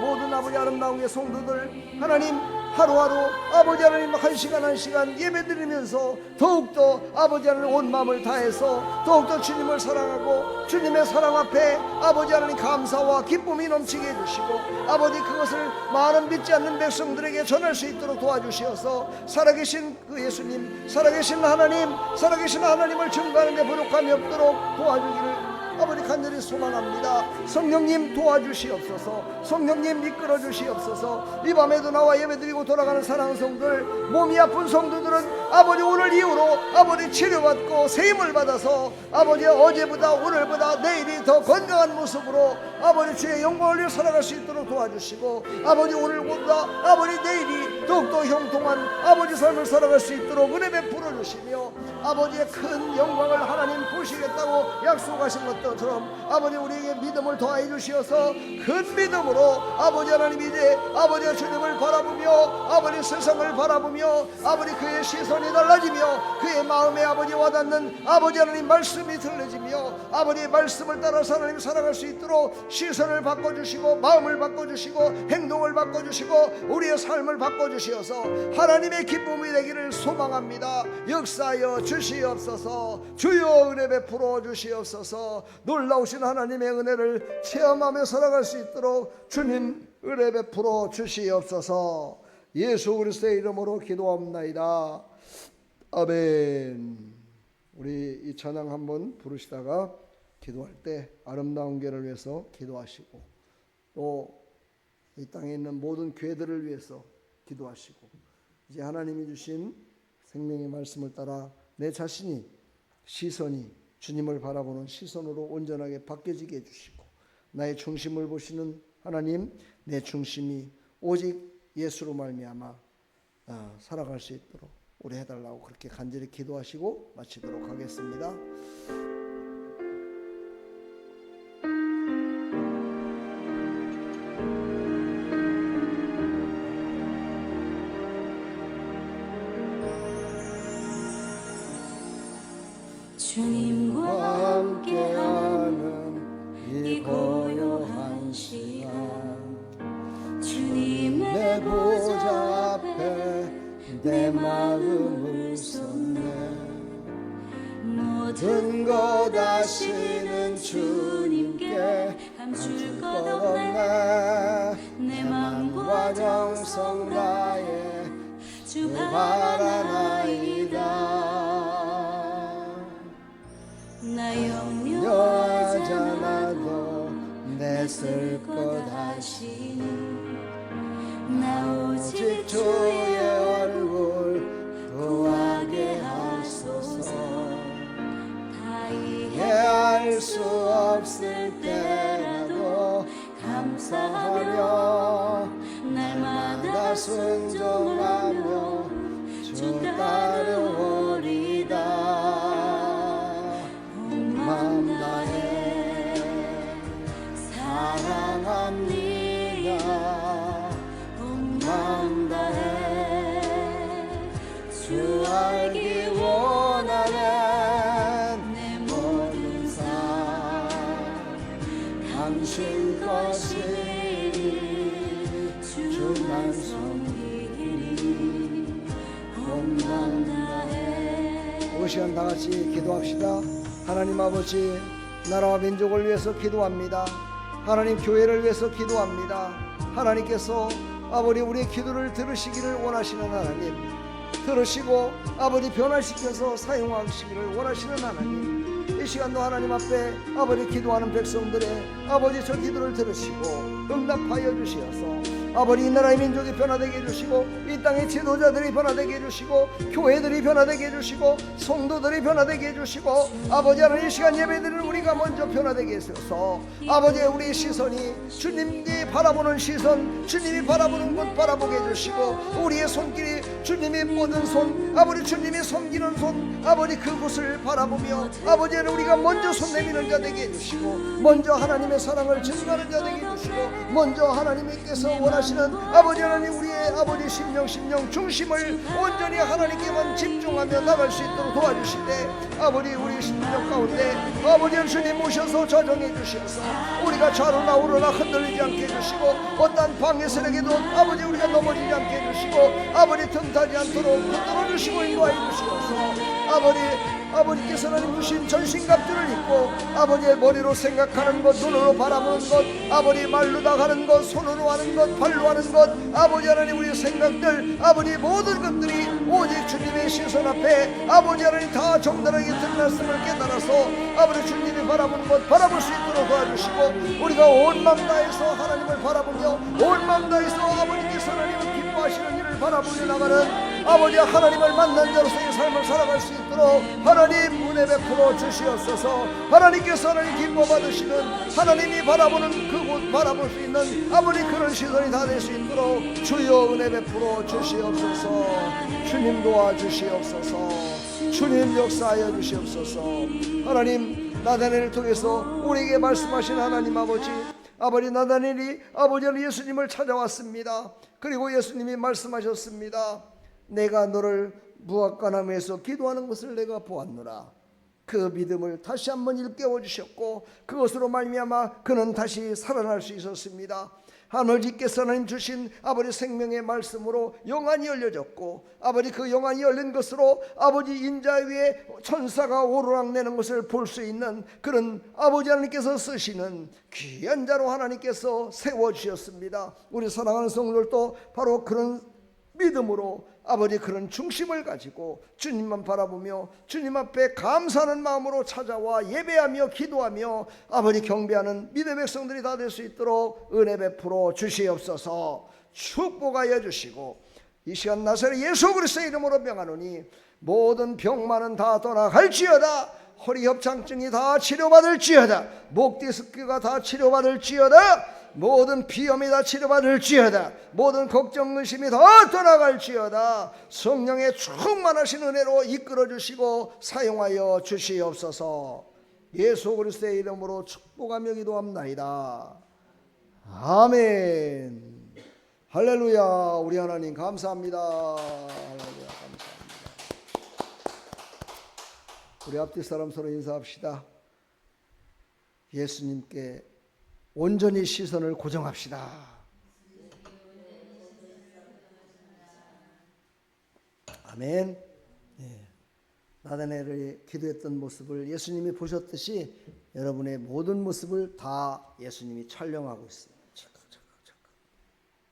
모든 아버지 아름다운 성도들 하나님, 하루하루 아버지 하나님 한 시간 예배드리면서 더욱더 아버지 하나님 온 마음을 다해서 더욱더 주님을 사랑하고 주님의 사랑 앞에 아버지 하나님 감사와 기쁨이 넘치게 해주시고, 아버지 그것을 많은 믿지 않는 백성들에게 전할 수 있도록 도와주시어서 살아계신 그 예수님, 살아계신 하나님, 살아계신 하나님을 증거하는 데 부족함이 없도록 도와주기를 아버지 간절히 소망합니다. 성령님 도와주시옵소서. 성령님 이끌어 주시옵소서. 이 밤에도 나와 예배드리고 돌아가는 사랑하는 성도들, 몸이 아픈 성도들은 아버지 오늘 이후로 아버지 치료받고 세임을 받아서 아버지 어제보다 오늘보다 내일이 더 건강한 모습으로 아버지 주의 영광을 위해 살아갈 수 있도록 도와주시고, 아버지 오늘보다 아버지 내일이 더욱더 형통한 아버지 삶을 살아갈 수 있도록 은혜 베풀어 주시며, 아버지의 큰 영광을 하나님 보시겠다고 약속하신 것처럼 아버지 우리에게 믿음을 더하여 주시어서 큰 믿음으로 아버지 하나님 이제 아버지가 주님을 바라보며 아버지 세상을 바라보며 아버지 그의 시선이 달라지며 그의 마음에 아버지 와닿는 아버지 하나님 말씀이 들려지며 아버지의 말씀을 따라서 하나님 살아갈 수 있도록 시선을 바꿔주시고 마음을 바꿔주시고 행동을 바꿔주시고 우리의 삶을 바꿔주시어서 하나님의 기쁨이 되기를 소망합니다. 역사하여 주시옵소서. 주여 은혜 베풀어 주시옵소서. 놀라우신 하나님의 은혜를 체험하며 살아갈 수 있도록 주님 은혜 베풀어 주시옵소서. 예수 그리스도의 이름으로 기도합나이다. 아멘. 우리 이 찬양 한번 부르시다가 기도할 때 아름다운 교회를 위해서 기도하시고, 또 이 땅에 있는 모든 교회들을 위해서 기도하시고, 이제 하나님이 주신 생명의 말씀을 따라 내 자신이 시선이 주님을 바라보는 시선으로 온전하게 바뀌어지게 해주시고, 나의 중심을 보시는 하나님, 내 중심이 오직 예수로 말미암아 살아갈 수 있도록 우리 해달라고 그렇게 간절히 기도하시고 마치도록 하겠습니다.
주님과 함께하는 이 고요한 시간, 주님의 보좌 앞에 내 마음을 쏟네. 모든 것 아시는 주님께 감출 것 없네. 내 맘과 정성 다해 주 바라나이다. 나 염려하잖아도 내쓸 것 아시니, 나 오직 주의 얼굴 구하게 하소서. 다 이해할 수 없을 때라도 감사하며 날마다 순종하며 주 따르오리다. 마음 다해 사랑합니다. 온 마음 다해 주 알기 원하는 내 모든 삶 당신 것이니 주만 섬기리. 온 마음 다해.
이 시간 다 같이 기도합시다. 하나님 아버지, 나라와 민족을 위해서 기도합니다. 하나님 교회를 위해서 기도합니다. 하나님께서 아버지 우리의 기도를 들으시기를 원하시는 하나님, 들으시고 아버지 변화시켜서 사용하시기를 원하시는 하나님, 이 시간도 하나님 앞에 아버지 기도하는 백성들의 아버지 저 기도를 들으시고 응답하여 주시어서 아버지 이 나라의 민족이 변화되게 해주시고 이 땅의 지도자들이 변화되게 해주시고 교회들이 변화되게 해주시고 성도들이 변화되게 해주시고 아버지 하나님 이 시간 예배드리는 우리가 먼저 변화되게 해주셔서 아버지 우리의 시선이 주님이 바라보는 시선, 주님이 바라보는 곳 바라보게 해주시고 우리의 손길이 주님의 모든 손, 아버지 주님이 섬기는 손, 아버지 그곳을 바라보며 아버지 하나님 우리가 먼저 손 내미는 자 되게 해주시고 먼저 하나님의 사랑을 증거하는 자 되게 해주시고 먼저 하나님께서 원하시는 아버지 하나님 우리의 아버지 심령 중심을 온전히 하나님께만 집중하며 나갈 수 있도록 도와주시되 아버지 우리 심령 가운데 아버지 주님 오셔서 조정해 주셔서 우리가 좌로나 우로나 흔들리지 않게 해주시고 어떠한 방해 세력에도 아버지 우리가 넘어지지 않게 해주시고 아버지 틈타지 않도록 붙들어 주시고 인도하여 주시옵소서. 아버지께서 하나님 주신 전신갑주를 입고 아버지의 머리로 생각하는 것, 눈으로 바라보는 것, 아버지 말로 나가는 것, 손으로 하는 것, 발로 하는 것, 아버지 하나님 우리의 생각들, 아버지 모든 것들이 오직 주님의 시선 앞에 아버지 하나님 다 정당하게 드러났음을 깨달아서 아버지 주님이 바라보는 것 바라볼 수 있도록 도와주시고 우리가 온 마음 다해서 하나님을 바라보며 온 마음 다해서 아버지께서 하나님을 기뻐하시는 일을 바라보며 나가는 아버지 하나님을 만난 자로서의 삶을 살아갈 수 있도록 하나님 은혜 베풀어 주시옵소서. 하나님께서 하나님 기뻐 받으시는 하나님이 바라보는 그곳 바라볼 수 있는 아버지 그런 시선이 다 될 수 있도록 주여 은혜 베풀어 주시옵소서. 주님 도와주시옵소서. 주님 역사하여 주시옵소서. 하나님 나다나엘을 통해서 우리에게 말씀하신 하나님 아버지 나다나엘이 아버지 예수님을 찾아왔습니다. 그리고 예수님이 말씀하셨습니다. 내가 너를 무화과나무에서 기도하는 것을 내가 보았노라. 그 믿음을 다시 한번 일깨워 주셨고 그것으로 말미암아 그는 다시 살아날 수 있었습니다. 하나님께서 하나님 주신 아버지 생명의 말씀으로 영안이 열려졌고 아버지 그 영안이 열린 것으로 아버지 인자 위에 천사가 오르락내는 것을 볼 수 있는 그런 아버지 하나님께서 쓰시는 귀한 자로 하나님께서 세워주셨습니다. 우리 사랑하는 성도들도 바로 그런 믿음으로 아버지 그런 중심을 가지고 주님만 바라보며 주님 앞에 감사하는 마음으로 찾아와 예배하며 기도하며 아버지 경배하는 믿음의 백성들이 다 될 수 있도록 은혜 베풀어 주시옵소서. 축복하여 주시고 이 시간 나사렛 예수 그리스도의 이름으로 명하노니 모든 병만은 다 떠나갈지어다. 허리 협착증이 다 치료받을지어다. 목 디스크가 다 치료받을지어다. 모든 비염이 다 치료받을지어다. 모든 걱정 의심이 다 떠나갈지어다. 성령의 충만하신 은혜로 이끌어주시고 사용하여 주시옵소서. 예수 그리스도의 이름으로 축복하며 기도합나이다. 아멘. 할렐루야. 우리 하나님 감사합니다. 할렐루야 감사합니다. 우리 앞뒤 사람 서로 인사합시다. 예수님께 온전히 시선을 고정합시다. 아멘. 나다나엘이 기도했던 모습을 예수님이 보셨듯이 여러분의 모든 모습을 다 예수님이 촬영하고 있어요.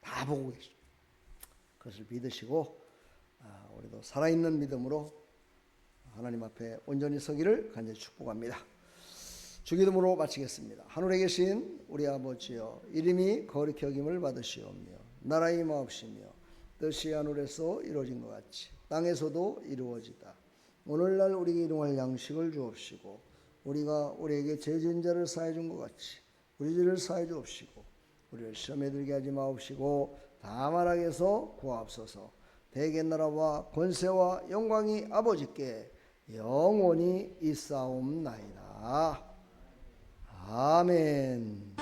다 보고 계십니다. 그것을 믿으시고 우리도 살아있는 믿음으로 하나님 앞에 온전히 서기를 간절히 축복합니다. 주기도문으로 마치겠습니다. 하늘에 계신 우리 아버지여, 이름이 거룩히 여김을 받으시오며 나라의 임하옵시며 뜻이 하늘에서 이루어진 것 같이 땅에서도 이루어지다. 오늘날 우리에게 일용할 양식을 주옵시고 우리가 우리에게 죄 지은 자를 사해 준 것 같이 우리 죄를 사해 주옵시고 우리를 시험에 들게 하지 마옵시고 다만 악에서 구하옵소서. 대개 나라와 권세와 영광이 아버지께 영원히 있사옵나이다. 아멘.